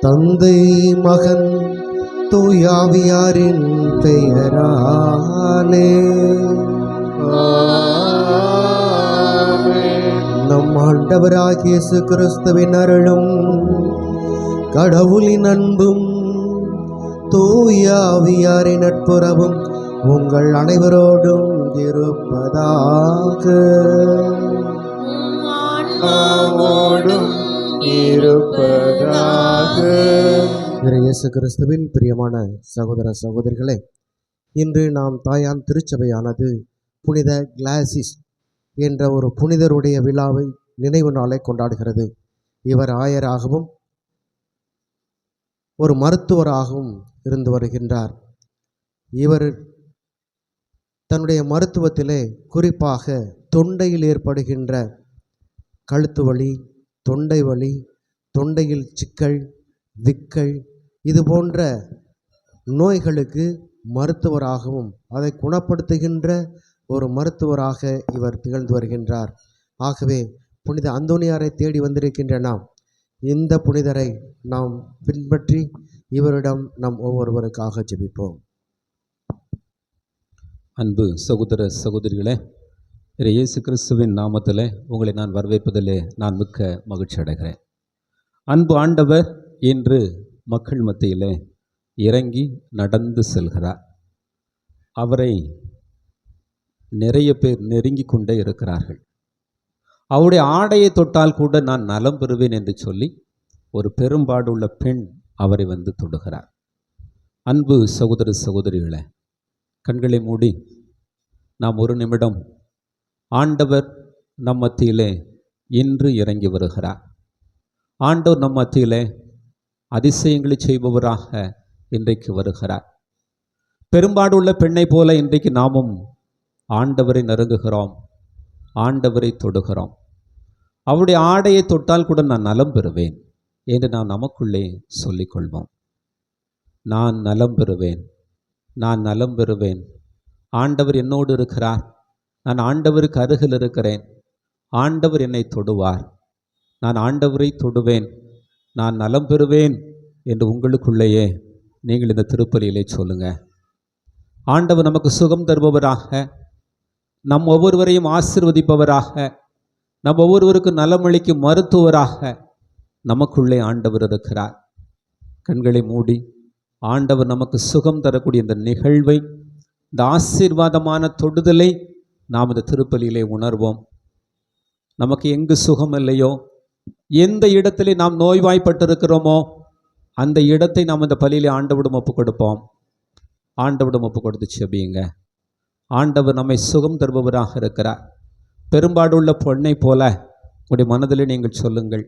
தந்தை மகன் தூயாவியாரின் பெயராலே நம் ஆண்டவராகிய இயேசு கிறிஸ்துவின் அருளும் கடவுளின் அன்பும் தூயாவியாரின் நட்புறவும் உங்கள் அனைவரோடும் இருப்பதாக. இயேசு கிறிஸ்துவின் பிரியமான சகோதர சகோதரிகளே, இன்று நாம் தாயான் திருச்சபையானது புனித கிளாசிஸ் என்ற ஒரு புனிதருடைய விழாவை நினைவு நாளை கொண்டாடுகிறது. இவர் ஆயராகவும் ஒரு மருத்துவராகவும் இருந்து வருகின்றார். இவர் தன்னுடைய மருத்துவத்திலே குறிப்பாக தொண்டையில் ஏற்படுகின்ற கழுத்து வலி, தொண்டை வலி, தொண்டையில் சிக்கல், விக்கல், இது போன்ற நோய்களுக்கு மருத்துவராகவும் அதை குணப்படுத்துகின்ற ஒரு மருத்துவராக இவர் திகழ்ந்து வருகின்றார். ஆகவே புனித அந்தோனியாரை தேடி வந்திருக்கின்ற நாம் இந்த புனிதரை நாம் பின்பற்றி இவரிடம் நம் ஒவ்வொருவருக்காக ஜெபிப்போம். அன்பு சகோதர சகோதரிகளே, இயேசு கிறிஸ்துவின் நாமத்தில் உங்களை நான் வரவேற்பதிலே நான் மிக்க மகிழ்ச்சி அடைகிறேன். அன்பு ஆண்டவர் இன்று மக்கள் மத்தியிலே இறங்கி நடந்து செல்கிறார். அவரை நிறைய பேர் நெருங்கி கொண்டே இருக்கிறார்கள். அவருடைய ஆடையை தொட்டால் கூட நான் நலம் பெறுவேன் என்று சொல்லி ஒரு பெரும்பாடுள்ள பெண் அவரை வந்து தொடுகிறார். அன்பு சகோதர சகோதரிகளே, கண்களை மூடி நாம் ஒரு நிமிடம் ஆண்டவர் நம் மத்தியிலே இன்று இறங்கி வருகிறார். ஆண்டவர் நம் மத்தியிலே அதிசயங்களை செய்பவராக இன்றைக்கு வருகிறார். பெரும்பாடுள்ள பெண்ணை போல இன்றைக்கு நாமும் ஆண்டவரை நெருங்குகிறோம், ஆண்டவரை தொடுகிறோம். அவருடைய ஆடையை தொட்டால் கூட நான் நலம் பெறுவேன் என்று நாம் நமக்குள்ளே சொல்லிக்கொள்வோம். நான் நலம் பெறுவேன், நான் நலம் பெறுவேன். ஆண்டவர் என்னோடு இருக்கிறார், நான் ஆண்டவருக்கு அருகில் இருக்கிறேன், ஆண்டவர் என்னை தொடுவார், நான் ஆண்டவரை தொடுவேன், நான் நலம் பெறுவேன் என்று உங்களுக்குள்ளேயே நீங்கள் இந்த திருப்பலியிலே சொல்லுங்கள். ஆண்டவர் நமக்கு சுகம் தருபவராக, நம் ஒவ்வொருவரையும் ஆசீர்வதிப்பவராக, நம் ஒவ்வொருவருக்கும் நலமளிக்கும் மருத்துவராக நமக்குள்ளே ஆண்டவர் இருக்கிறார். கண்களை மூடி ஆண்டவர் நமக்கு சுகம் தரக்கூடிய இந்த நிகழ்வை, இந்த ஆசீர்வாதமான தொடுதலை நாம் இந்த திருப்பலியிலே உணர்வோம். நமக்கு எங்கு சுகம் இல்லையோ, எந்த இடத்திலே நாம் நோய்வாய்ப்பட்டிருக்கிறோமோ அந்த இடத்தை நாம் இந்த பலியிலே ஆண்டவரிடம் ஒப்பு கொடுப்போம். ஆண்டவரிடம் ஒப்பு கொடுத்து செபியுங்க. ஆண்டவர் நம்மை சுகம் தருபவராக இருக்கிறார். பெரும்பாடுள்ள பொண்ணை போல உங்களுடைய மனதிலே நீங்கள் சொல்லுங்கள்,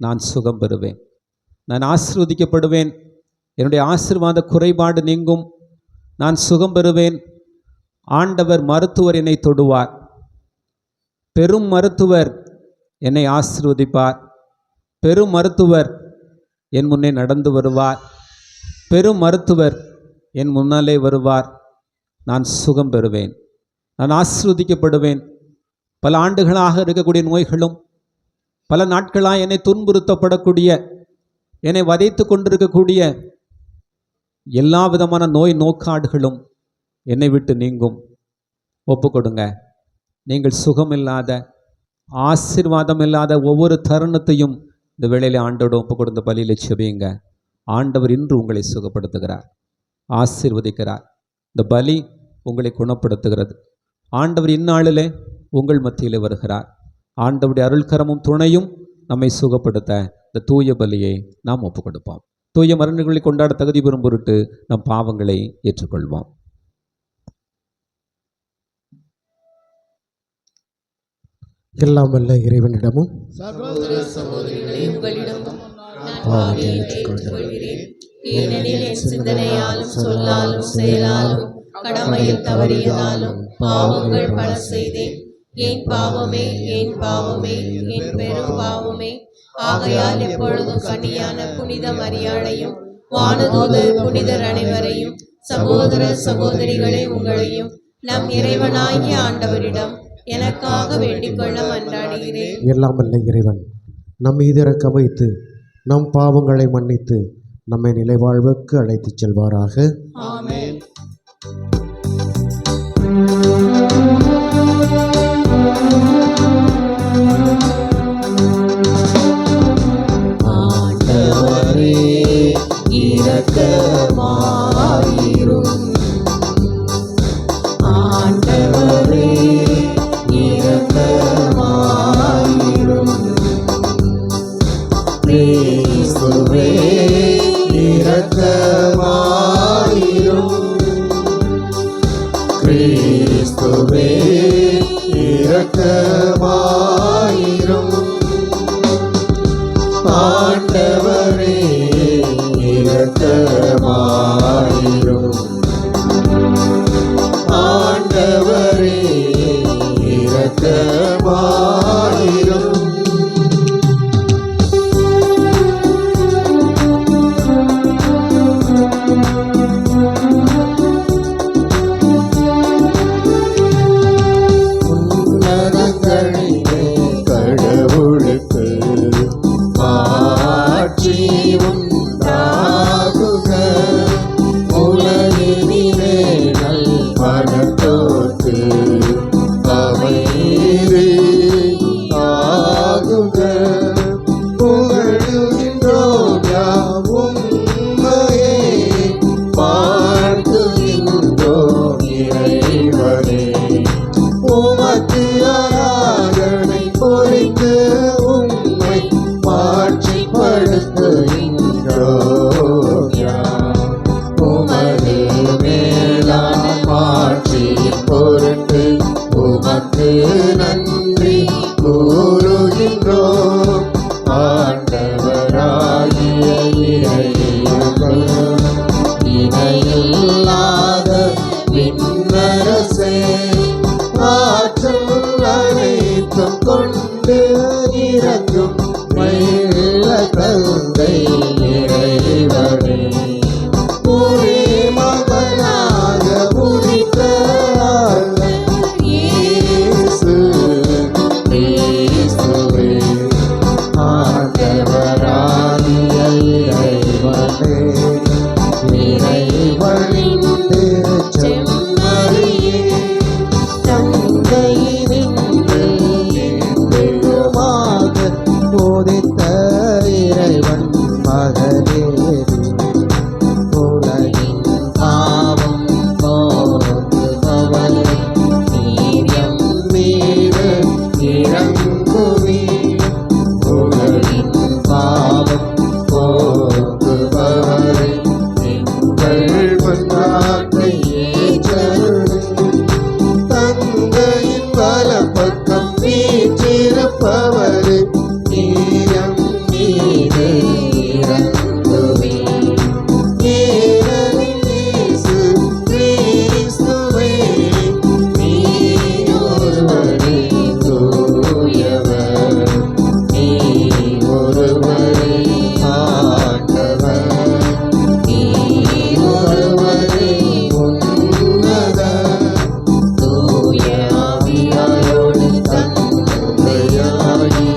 நான் சுகம் பெறுவேன், நான் ஆசீர்வதிக்கப்படுவேன், என்னுடைய ஆசீர்வாத குறைபாடு நீங்கும், நான் சுகம் பெறுவேன். ஆண்டவர் மருத்துவர் என்னை தொடுவார், பெரும் மருத்துவர் என்னை ஆசீர்வதிப்பார், பெரும் மருத்துவர் என் முன்னே நடந்து வருவார், பெரும் மருத்துவர் என் முன்னாலே வருவார். நான் சுகம் பெறுவேன், நான் ஆசீர்வதிக்கப்படுவேன். பல ஆண்டுகளாக இருக்கக்கூடிய நோய்களும், பல நாட்களாக என்னை துன்புறுத்தப்படக்கூடிய, என்னை வதைத்து கொண்டிருக்கக்கூடிய எல்லா விதமான நோய் நோக்காடுகளும் என்னை விட்டு நீங்கும். ஒப்பு கொடுங்க. நீங்கள் சுகமில்லாத, ஆசீர்வாதம் இல்லாத ஒவ்வொரு தருணத்தையும் இந்த வேளையில் ஆண்டோடு ஒப்பு கொடுத்த பலியில் செபியுங்க. ஆண்டவர் இன்று உங்களை சுகப்படுத்துகிறார், ஆசீர்வதிக்கிறார். இந்த பலி உங்களை குணப்படுத்துகிறது. ஆண்டவர் இந்நாளிலே உங்கள் மத்தியிலே வருகிறார். ஆண்டவருடைய அருள்கரமும் துணையும் நம்மை சுகப்படுத்த இந்த தூய பலியை நாம் ஒப்பு கொடுப்போம். தூய மரணங்களை கொண்டாட தகுதி பெறும் பொருட்டு நம் பாவங்களை ஏற்றுக்கொள்வோம். எல்லாம் வல்ல இறைவனிடமும் சிந்தனையாலும் சொல்லாலும் செயலாலும் கடமையில் தவறியதாலும் பாவங்கள் பல செய்தேன். என் பாவமே, என் பாவமே, என் பெரும் பாவமே. ஆகையால் எப்பொழுதும் கன்னியான புனித மரியாளையும் வானதூதர் புனிதர் அனைவரையும் சகோதர சகோதரிகளே, உங்களையும் நம் இறைவனாகிய ஆண்டவரிடம் எனக்காக வேண்டிக் கொள்ள மன்றாடுகிறேன். எல்லாம் வல்ல இறைவன் நம் மீது இரக்கம் வைத்து நம் பாவங்களை மன்னித்து நம்மை நிலைவாழ்வுக்கு அழைத்துச் செல்வாராக. ஆமென். ஆண்டவரே இரக்கமாயிரும். ஆண்டவரே இரக்கமாயிரும். கிறிஸ்துவே இரக்கமாயிரும். கிறிஸ்துவே இரக்கமாயிரும். ஆண்டவரே இரக்கமாயிரும். ஆண்டவரே இரக்கமாயிரும். உன்னதங்களிலே கடவுளுக்கு ஆட்சி உண்டாகுக. உலகினிலே நல் மனத்தோர்க்கு அமைதி ஆகுக. புகழுகின்றோம் யாம் உம்மையே, வாழ்த்துகின்றோம் இறைவனே. உமக்கு ஆராதனை பொழிந்து உம்மை மாட்சிப்படுத்துகின்றோம் யாம். உமது மேலான மாட்சியின் பொருட்டு உமக்கு நன்றி கூறுகின்றோம். ஆண்டவராகிய இறைவன் இணையில்லாத விண்ணரசே, ஆற்றல் அனைத்தும் கொண்டு இறங்கும் மயில தந்தை இறைவனே, ஒரே மகனாக உதித்த இயேசு கிறிஸ்துவே, ஆண்டவராகிய இறைவனே, இறைவனின் திருச்செம்மறியே, தந்தையினின்று பெருமாக போதித்த இறைவன் மகனே, உலகின் பாவம் போக்குபவரே, நீர் மீது இறங்குவீர். உலகின் பாவம் போக்குபவரே, எங்கள் மன்றாட்டை ஏற்றருளும். தந்தையின் வலப்பக்கம் வீற்றிருப்பவரே, நீரம் மீது இறங்குவீர். ஏனெனில் இயேசு கிறிஸ்துவே, நீர் ஒருவரே தூயவர். நீர் ஒருவரே ஆண்டவர். நீர் ஒருவரே உன்னதர். தூய ஆவியாரோடு தந்தையாகி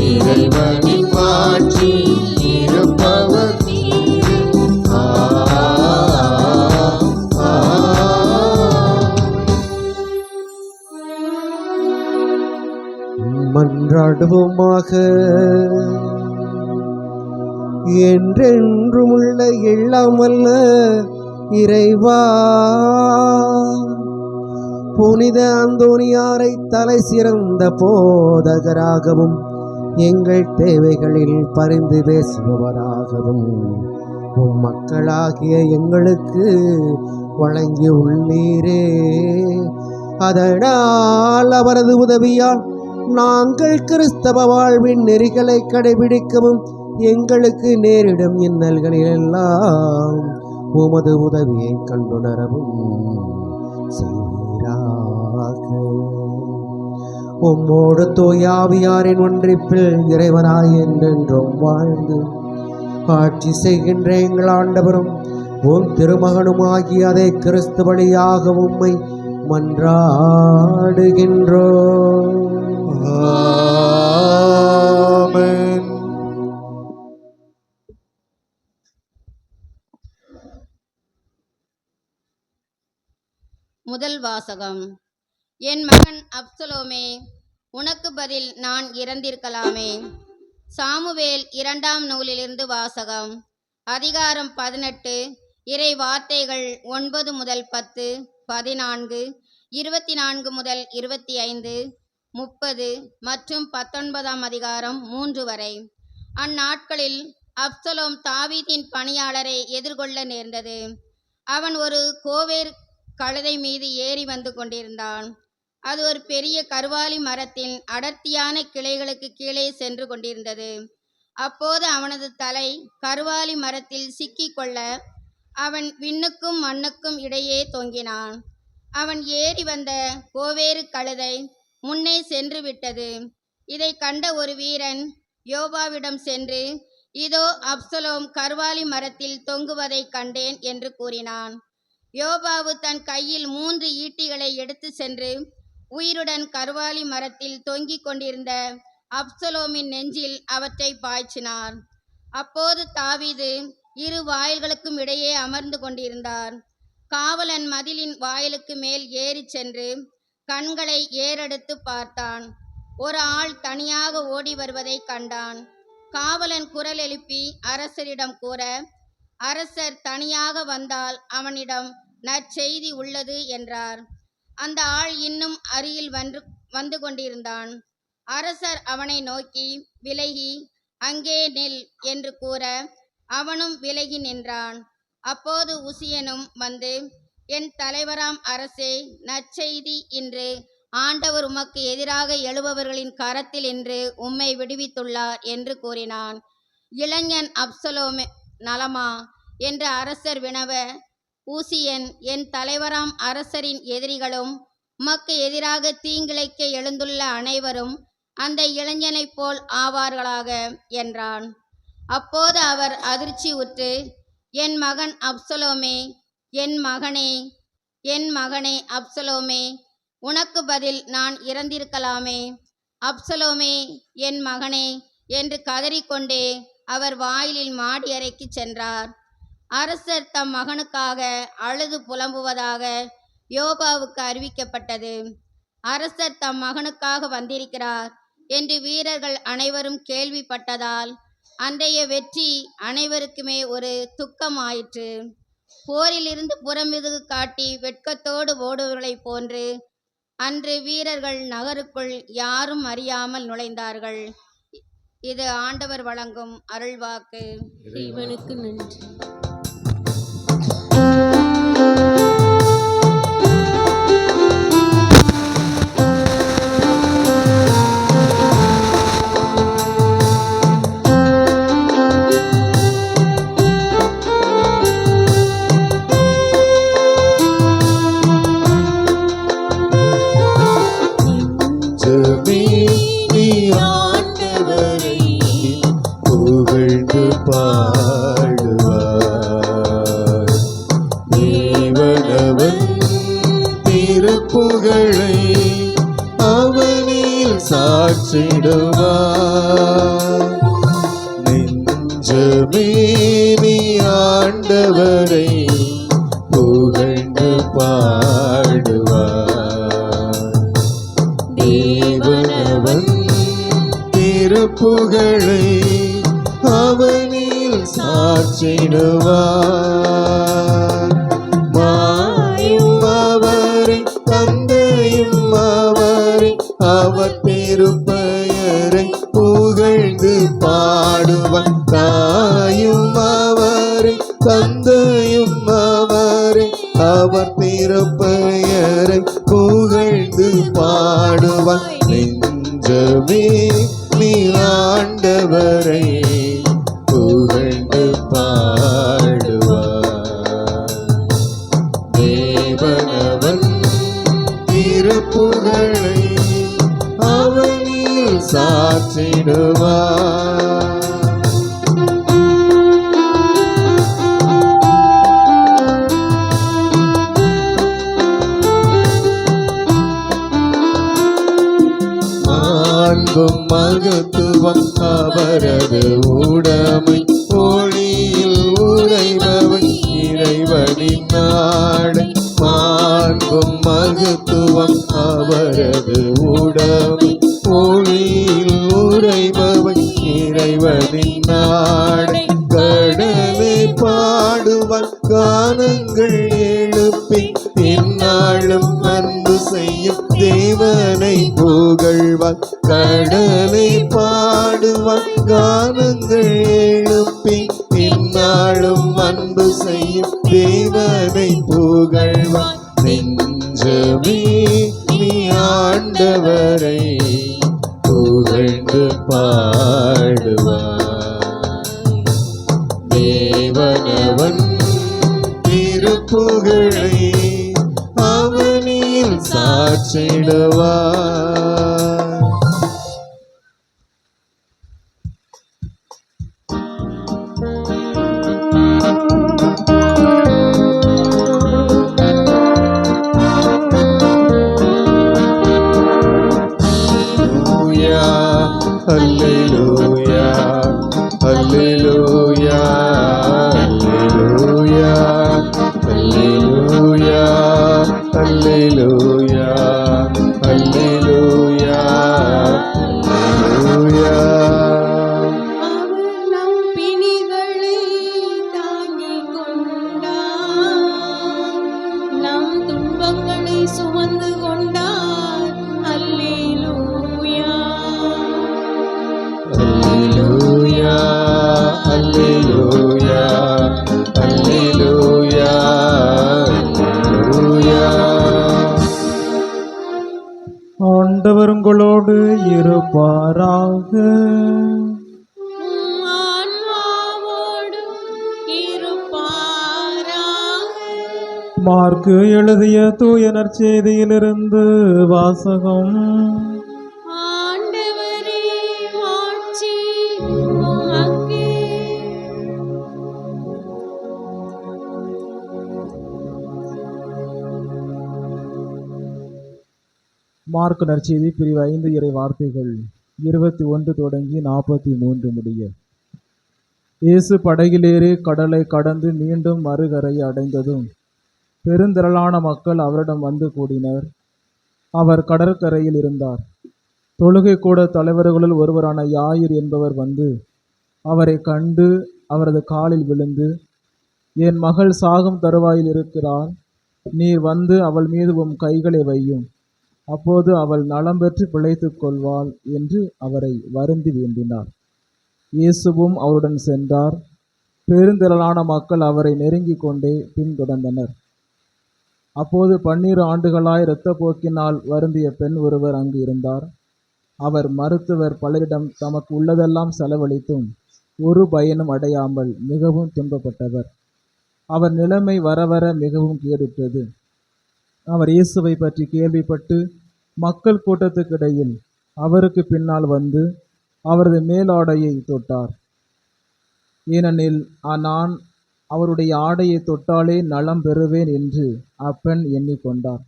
இறைவனின் மாட்சியில் இருப்பவர் நீரே. மன்றாடுவோமாக. என்றென்றும் உள்ள எல்லாம் வல்ல இறைவா, புனித அந்தோனியாரை தலை சிறந்த போதகராகவும் எங்கள் தேவைகளில் பரிந்து பேசுபவராகவும் உம் மக்களாகிய எங்களுக்கு வழங்கி உள்ளீரே. அதனால் அவரது உதவியால் நாங்கள் கிறிஸ்தவ வாழ்வின் நெறிகளை கடைபிடிக்கவும் எங்களுக்கு நேரிடும் இன்னல்களிலெல்லாம் உமது உதவியை கண்டுணரவும் செய்வீராக. உம்மோடு தூயாவியாரின் ஒன்றிப்பில் இறைவனாய் என்றென்றும் வாழ்ந்து ஆட்சி செய்கின்ற எங்கள் ஆண்டவரும் உம் திருமகனுமாகிய அதே கிறிஸ்து வழியாக உம்மை மன்றாடுகின்றோம். ஆமென். முதல் வாசகம். என் மகன் அப்சலோமே, உனக்கு பதில் நான் இறந்திருக்கலாமே. சாமுவேல் 2ஆம் நூலிலிருந்து வாசகம். அதிகாரம் 18, இறை வார்த்தைகள் 9 முதல் 10, 14, 24 முதல் 25, 30 மற்றும் 19ஆம் அதிகாரம் 3 வரை. அந்நாட்களில் அப்சலோம் தாவீதின் பணியாளரை எதிர்கொள்ள நேர்ந்தது. அவன் ஒரு கோவேறு கழுதை மீது ஏறி வந்து கொண்டிருந்தான். அது ஒரு பெரிய கருவாலி மரத்தின் அடர்த்தியான கிளைகளுக்கு கீழே சென்று கொண்டிருந்தது. அப்போது அவனது தலை கருவாலி மரத்தில் சிக்கிக்கொள்ள அவன் விண்ணுக்கும் மண்ணுக்கும் இடையே தொங்கினான். அவன் ஏறி வந்த கோவேறு கழுதை முன்னே சென்று விட்டது. இதை கண்ட ஒரு வீரன் யோவாவிடம் சென்று, இதோ அப்சலோம் கருவாலி மரத்தில் தொங்குவதை கண்டேன் என்று கூறினான். யோவாவு தன் கையில் 3 ஈட்டிகளை எடுத்து சென்று உயிருடன் கருவாலி மரத்தில் தொங்கிக் கொண்டிருந்த அப்சலோமின் நெஞ்சில் அவற்றை பாய்ச்சினார். அப்போது தாவீது 2 வாயில்களுக்கும் இடையே அமர்ந்து கொண்டிருந்தார். காவலன் மதிலின் வாயிலுக்கு மேல் ஏறி சென்று கண்களை ஏறெடுத்து பார்த்தான். ஒரு ஆள் தனியாக ஓடி வருவதை கண்டான். காவலன் குரல் எழுப்பி அரசரிடம் கூற, அரசர் தனியாக வந்தால் அவனிடம் நற்செய்தி உள்ளது என்றார். அந்த ஆள் இன்னும் அருகில் வந்து கொண்டிருந்தான். அரசர் அவனை நோக்கி, விலகி அங்கே நில் என்று கூற அவனும் விலகி நின்றான். அப்போது உசியனும் வந்து, என் தலைவராம் அரசே, நற்செய்தி, இன்று ஆண்டவர் உமக்கு எதிராக எழுபவர்களின் கரத்தில் இன்று உம்மை விடுவித்துள்ளார் என்று கூறினான். இளைஞன் அப்சலோமே நலமா என்று அரசர் வினவ, ஊசியன், என் தலைவராம் அரசரின் எதிரிகளும் உமக்கு எதிராக தீங்கிழைக்க எழுந்துள்ள அனைவரும் அந்த இளைஞனைப் போல் ஆவார்களாக என்றான். அப்போது அவர் அதிர்ச்சி உற்று, என் மகன் அப்சலோமே, என் மகனே, என் மகனே அப்சலோமே, உனக்கு பதில் நான் இறந்திருக்கலாமே. அப்சலோமே, என் மகனே என்று கதறிக்கொண்டே அவர் வாயிலில் மாடி அறைக்கு சென்றார். அரசர் தம் மகனுக்காக அழுது புலம்புவதாக யோவாவுக்கு அறிவிக்கப்பட்டது. அரசர் தம் மகனுக்காக வந்திருக்கிறார் என்று வீரர்கள் அனைவரும் கேள்விப்பட்டதால் அன்றைய வெற்றி அனைவருக்குமே ஒரு துக்கமாயிற்று. போரிலிருந்து புறமுதுகு காட்டி வெட்கத்தோடு ஓடுவர்களைப் போன்று அன்று வீரர்கள் நகருக்குள் யாரும் அறியாமல் நுழைந்தார்கள். இது ஆண்டவர் வழங்கும் அருள்வாக்கு. இறைவனுக்கு நன்றி. புகழை அவனில் சாற்றிடுவார். நெஞ்சமே நீ ஆண்டவரை புகழ்ந்து பாடுவார். தேவனவன் திருப்புகழை அவனில் சாற்றிடுவார். மாயும் அவரை தந்தையும் அவரை அவர் பெரும்பெயரை புகழ்ந்து பாடுவார். தாயும் அவரை தந்தையும் அவரை அவர் பெரும்பெயரை புகழ்ந்து பாடுவார். நெஞ்சமே நீ ஆண்டவரை புகழ்ந்து பாடுவார். தேவனவன் திருப்புகழை அவனில் சாற்றிடுவார். மாண்பும் மகத்துவம் அவரது உடைமை. ஒளியில் உறைபவர் இறைவனின் நாடை. மாண்பும் மகத்துவம் அவரது உடைமை. ஒளியில் உறைபவர் இறைவனின் நாடை. கடலை பாடுவார் கானங்கள் எழுப்பி எந்நாளும் அன்பு செய்யும் தேவனை புகழ்வார். கடலை பாடுவார் கானங்கள் எழுப்பி எந்நாளும் அன்பு செய்யும் தேவனை புகழ்வார். நெஞ்சமே நீ ஆண்டவரை புகழ்ந்து பாடுவார். தேவனவன் திருப்புகழை அவனில் சாற்றிடுவார். Hallelujah, hallelujah, hallelujah, hallelujah, hallelujah, hallelujah, hallelujah. அவர் நம் பிணிகளை தாங்கிக் கொண்டார், நம் துன்பங்களை சுமந்து கொண்டார். அல்லேலூயா, Hallelujah, hallelujah, hallelujah, hallelujah. ஆண்டவர் உங்களோடு இருப்பாராக. உம் ஆன்மாவோடும் இருப்பாராக. மார்க்கு எழுதிய தூய நற்செய்தியிலிருந்து வாசகம். ஆண்டவரே, மாட்சி உமக்கே. மார்க்கு நற்செய்தி பிரிவு 5 இறை வார்த்தைகள் 21 தொடங்கி 43 முடிய. இயேசு படகிலேறி கடலை கடந்து மீண்டும் மறுகரையை அடைந்ததும் பெருந்திரளான மக்கள் அவரிடம் வந்து கூடினர். அவர் கடற்கரையில் இருந்தார். தொழுகை கூட தலைவர்களுள் ஒருவரான யாயிர் என்பவர் வந்து அவரை கண்டு அவரது காலில் விழுந்து, என் மகள் சாகும் தருவாயில் இருக்கிறாள், நீர் வந்து அவள் மீது உம் கைகளை வையும், அப்போது அவள் நலம் பெற்று பிழைத்துக் கொள்வாள் என்று அவரை வருந்தி வேண்டினார். இயேசுவும் அவருடன் சென்றார். பெருந்திரளான மக்கள் அவரை நெருங்கிக் கொண்டே பின்தொடர்ந்தனர். அப்போது 12 ஆண்டுகளாய் இரத்தப்போக்கினால் வருந்திய பெண் ஒருவர் அங்கு இருந்தார். அவர் மருத்துவர் பலரிடம் தமக்கு உள்ளதெல்லாம் செலவழித்தும் ஒரு பயனும் அடையாமல் மிகவும் துன்பப்பட்டவர். அவர் நிலைமை வர வர மிகவும் கேடுற்றது. அவர் இயேசுவை பற்றி கேள்விப்பட்டு மக்கள் கூட்டத்துக்கிடையில் அவருக்கு பின்னால் வந்து அவரது மேலாடையை தொட்டார். ஏனெனில் நான் அவருடைய ஆடையை தொட்டாலே நலம் பெறுவேன் என்று அப்பெண் எண்ணிக்கொண்டார்.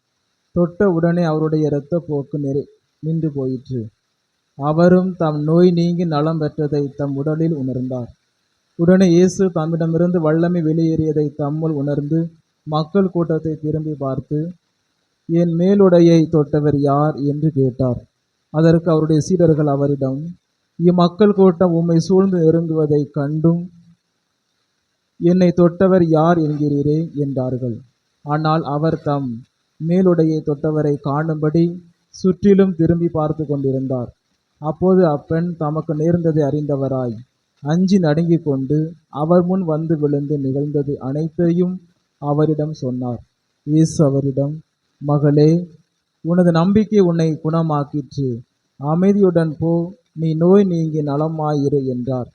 தொட்ட உடனே அவருடைய இரத்தப்போக்கு நின்று போயிற்று. அவரும் தம் நோய் நீங்கி நலம் பெற்றதை தம் உடலில் உணர்ந்தார். உடனே இயேசு தம்மிடமிருந்து வல்லமை வெளியேறியதை தம்முள் உணர்ந்து மக்கள் கூட்டத்தை திரும்பி பார்த்து, என் மேலுடையை தொட்டவர் யார் என்று கேட்டார். அதற்கு அவருடைய சீடர்கள் அவரிடம், இம்மக்கள் கூட்டம் உம்மை சூழ்ந்து நெருங்குவதைக் கண்டும் என்னை தொட்டவர் யார் என்கிறீரே என்றார்கள். ஆனால் அவர் தம் மேலுடையை தொட்டவரை காணும்படி சுற்றிலும் திரும்பி பார்த்து கொண்டிருந்தார். அப்போது அப்பெண் தமக்கு நேர்ந்ததை அறிந்தவராய் அஞ்சி நடுங்கிக் கொண்டு அவர் முன் வந்து விழுந்து நிகழ்ந்தது அனைத்தையும் அவரிடம் சொன்னார். இயேசு அவரிடம், மகளே, உனது நம்பிக்கை உன்னை குணமாக்கிற்று, அமைதியுடன் போ, நீ நோய் நீங்கி நலமாயிரு என்றார்.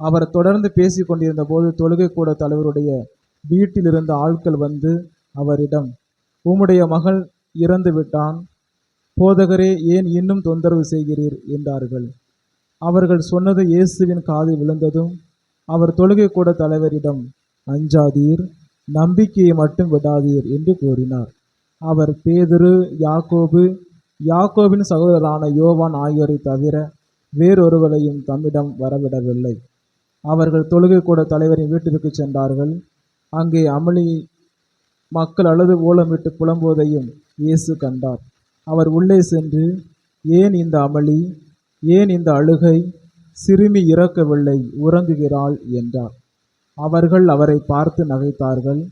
அவர் தொடர்ந்து பேசி கொண்டிருந்த போது தொழுகை கூட தலைவருடைய வீட்டிலிருந்த ஆட்கள் வந்து அவரிடம், உம்முடைய மகள் இறந்து விட்டான், போதகரே, ஏன் இன்னும் தொந்தரவு செய்கிறீர் என்றார்கள். அவர்கள் சொன்னது இயேசுவின் காதில் விழுந்ததும் அவர் தொழுகை கூட தலைவரிடம், அஞ்சாதீர், நம்பிக்கையை மட்டும் விடாதீர் என்று கூறினார். அவர் பேதுரு, யாக்கோபு, யாக்கோபின் சகோதரரான யோவான் ஆகியோரை தவிர வேறொருவரையும் தம்மிடம் வரவிடவில்லை. அவர்கள் தொழுகை கூட தலைவரின் வீட்டிற்கு சென்றார்கள். அங்கே அமளி மக்கள் அழுது ஓலமிட்டு புலம்புவதையும் இயேசு கண்டார். அவர் உள்ளே சென்று, ஏன் இந்த அமளி, ஏன் இந்த அழுகை, சிறுமி இறக்கவில்லை, உறங்குகிறாள் என்றார். அவர்கள் அவரை பார்த்து நகைத்தார்கள்.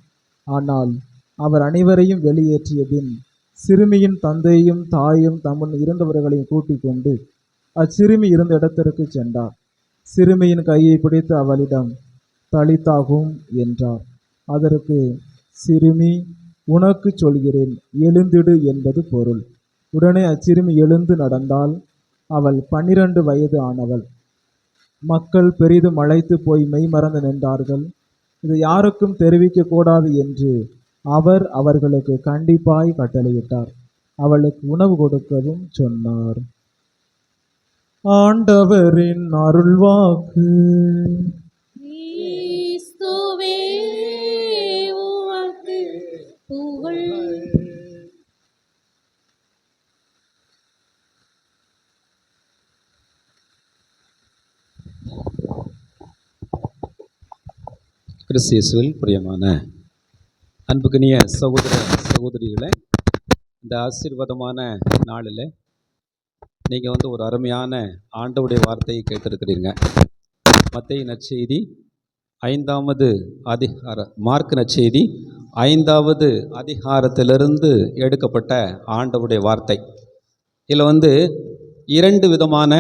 ஆனால் அவர் அனைவரையும் வெளியேற்றிய பின் சிறுமியின் தந்தையும் தாயும் தம்முடன் இருந்தவர்களையும் கூட்டிக் கொண்டு அச்சிறுமி இருந்த இடத்திற்கு சென்றார். சிறுமியின் கையை பிடித்து அவளிடம், தலித்தாகும் என்றார். அதற்கு, சிறுமி, உனக்கு சொல்கிறேன், எழுந்திடு என்பது பொருள். உடனே அச்சிறுமி எழுந்து நடந்தாள். அவள் 12 வயது ஆனவள். மக்கள் பெரிதும் அழைத்து போய் மெய்மறந்து நின்றார்கள். இதை யாருக்கும் தெரிவிக்க கூடாது என்று அவர் அவர்களுக்கு கண்டிப்பாய் கட்டளையிட்டார். அவளுக்கு உணவு கொடுக்கவும் சொன்னார். ஆண்டவரின் அருள்வாக்கு. கிறிஸ்துவே உமக்கு புகழ். கிறிஸ்து இயேசுவில் பிரியமான அன்புக்குரிய சகோதர சகோதரிகளை, இந்த ஆசீர்வாதமான நாளில் நீங்கள் ஒரு அருமையான ஆண்டவருடைய வார்த்தையை கேட்டிருக்கிறீங்க. மத்தேயு நற்செய்தி 5வது அதிகாரம், மார்க் நற்செய்தி 5வது அதிகாரத்திலிருந்து எடுக்கப்பட்ட ஆண்டவருடைய வார்த்தை. இதில் 2 விதமான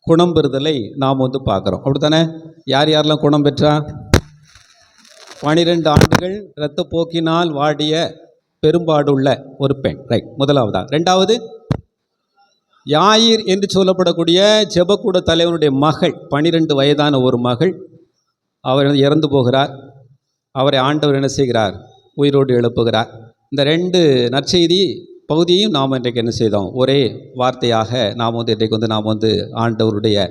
குணம் பெறுதலை நாம் பார்க்குறோம். அப்படித்தானே? யார் யாரெல்லாம் குணம் பெற்றா? 12 ஆண்டுகள் இரத்தப்போக்கினால் வாடிய பெரும்பாடுள்ள ஒரு பெண். ரைட், முதலாவதா. 2வது, யாயிர் என்று சொல்லப்படக்கூடிய ஜெபக்கூட தலைவனுடைய மகள், 12 வயதான ஒரு மகள். அவர் இறந்து போகிறார். அவரை ஆண்டவர் என்ன செய்கிறார்? உயிரோடு எழுப்புகிறார். இந்த 2 நற்செய்தி பகுதியையும் நாம் இன்றைக்கு என்ன செய்தோம்? ஒரே வார்த்தையாக நாம் இன்றைக்கு நாம் ஆண்டவருடைய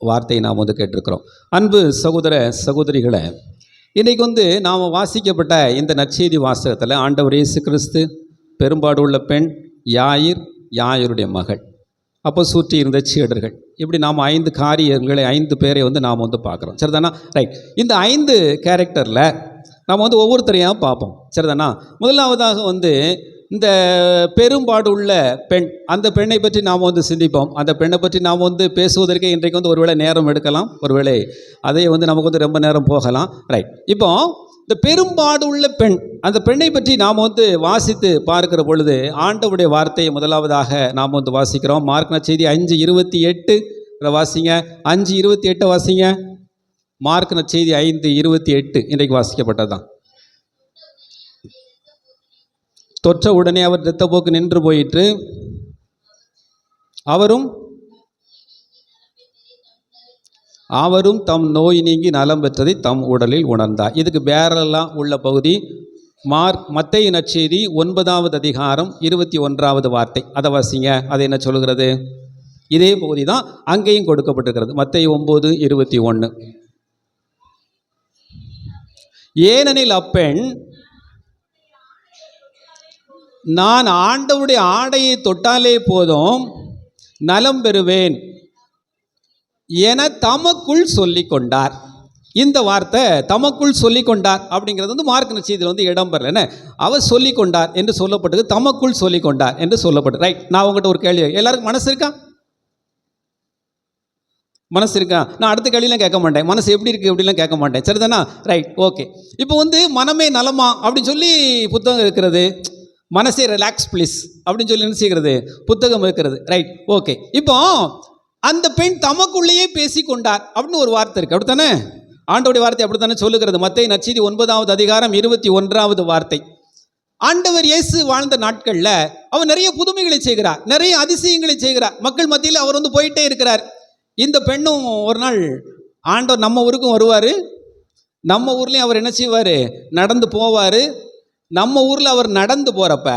வார்த்தையை நாம் கேட்டிருக்கிறோம். அன்பு சகோதர சகோதரிகளை, இன்றைக்கு நாம் வாசிக்கப்பட்ட இந்த நற்செய்தி வாசகத்தில் ஆண்டவர் இயேசு கிறிஸ்து, பெரும்பாடு உள்ள பெண், யாயிர், யாயருடைய மகள், அப்போ சுற்றி இருந்த சீடர்கள், இப்படி நாம் 5 காரியங்களை 5 பேரை நாம் பார்க்குறோம். சரிதானா? ரைட். இந்த 5 கேரக்டரில் நாம் ஒவ்வொருத்தரையாக பார்ப்போம். சரிதானா? முதலாவதாக இந்த பெரும்பாடு உள்ள பெண், அந்த பெண்ணை பற்றி நாம் சிந்திப்போம். அந்த பெண்ணை பற்றி நாம் பேசுவதற்கே இன்றைக்கு ஒருவேளை நேரம் எடுக்கலாம், ஒருவேளை அதை நமக்கு ரொம்ப நேரம் போகலாம். ரைட். இப்போ இந்த பெரும்பாடு உள்ள பெண், அந்த பெண்ணை பற்றி நாம் வாசித்து பார்க்கிற பொழுது ஆண்டவருடைய வார்த்தையை முதலாவதாக நாம் வாசிக்கிறோம். மார்க் நற்செய்தி 5:28 வாசிங்க. 5:28 வாசிங்க. மார்க் நற்செய்தி 5:28 இன்றைக்கு வாசிக்கப்பட்டதுதான். தொற்ற உடனே அவர் இரத்தப்போக்கு நின்று போயிற்று. அவரும் தம் நோய் நீங்கி நலம் பெற்றதை தம் உடலில் உணர்ந்தார். இதுக்கு பேரெல்லாம் உள்ள பகுதி மத்தேயு நற்செய்தி 9வது அதிகாரம் 21வது வார்த்தை. அதை வாசிங்க. அது என்ன சொல்கிறது? இதே பகுதி தான் அங்கேயும் கொடுக்கப்பட்டிருக்கிறது. மத்தேயு 9:21. ஏனெனில் அப்பெண், நான் ஆண்டவருடைய ஆடையை தொட்டாலே போதும் நலம் பெறுவேன் என தமக்குள் சொல்லி கொண்டார். இந்த வார்த்தை தமக்குள் சொல்லி கொண்டார் அப்படிங்கிறது மார்க் நற்செய்தியில் இடம் பெறல. என்ன? அவர் சொல்லி கொண்டார் என்று சொல்லப்பட்டது, தமக்குள் சொல்லி கொண்டார் என்று சொல்லப்பட்டது. ரைட். நான் உங்கள்கிட்ட ஒரு கேள்வி, எல்லாருக்கும் மனசு இருக்கா? மனசு இருக்கா? நான் அடுத்த கேள்வியெலாம் கேட்க மாட்டேன். மனசு எப்படி இருக்குது எப்படிலாம் கேட்க மாட்டேன். சரிதானா? ரைட். ஓகே. இப்போ மனமே நலமா அப்படின்னு சொல்லி புத்தகம் இருக்கிறது. மனசே ரிலாக்ஸ் ப்ளீஸ் அப்படின்னு சொல்லி என்ன செய்கிறது? புத்தகம் இருக்கிறது. ரைட். ஓகே. இப்போ அந்த பெண் தமக்குள்ளேயே பேசி கொண்டார் அப்படின்னு ஒரு வார்த்தை இருக்குது. அப்படித்தானே? ஆண்டவருடைய வார்த்தை அப்படித்தானே சொல்லுகிறது. மத்தேயு நற்செய்தி 9வது அதிகாரம் 21வது வார்த்தை. ஆண்டவர் இயேசு வாழ்ந்த நாட்களில் அவர் நிறைய புதுமைகளை செய்கிறார், நிறைய அதிசயங்களை செய்கிறார். மக்கள் மத்தியில் அவர் போயிட்டே இருக்கிறார். இந்த பெண்ணும் ஒரு நாள் ஆண்டவர் நம்ம ஊருக்கும் வருவார். நம்ம ஊர்லேயும் அவர் என்ன செய்வார்? நடந்து போவார். நம்ம ஊரில் அவர் நடந்து போகிறப்ப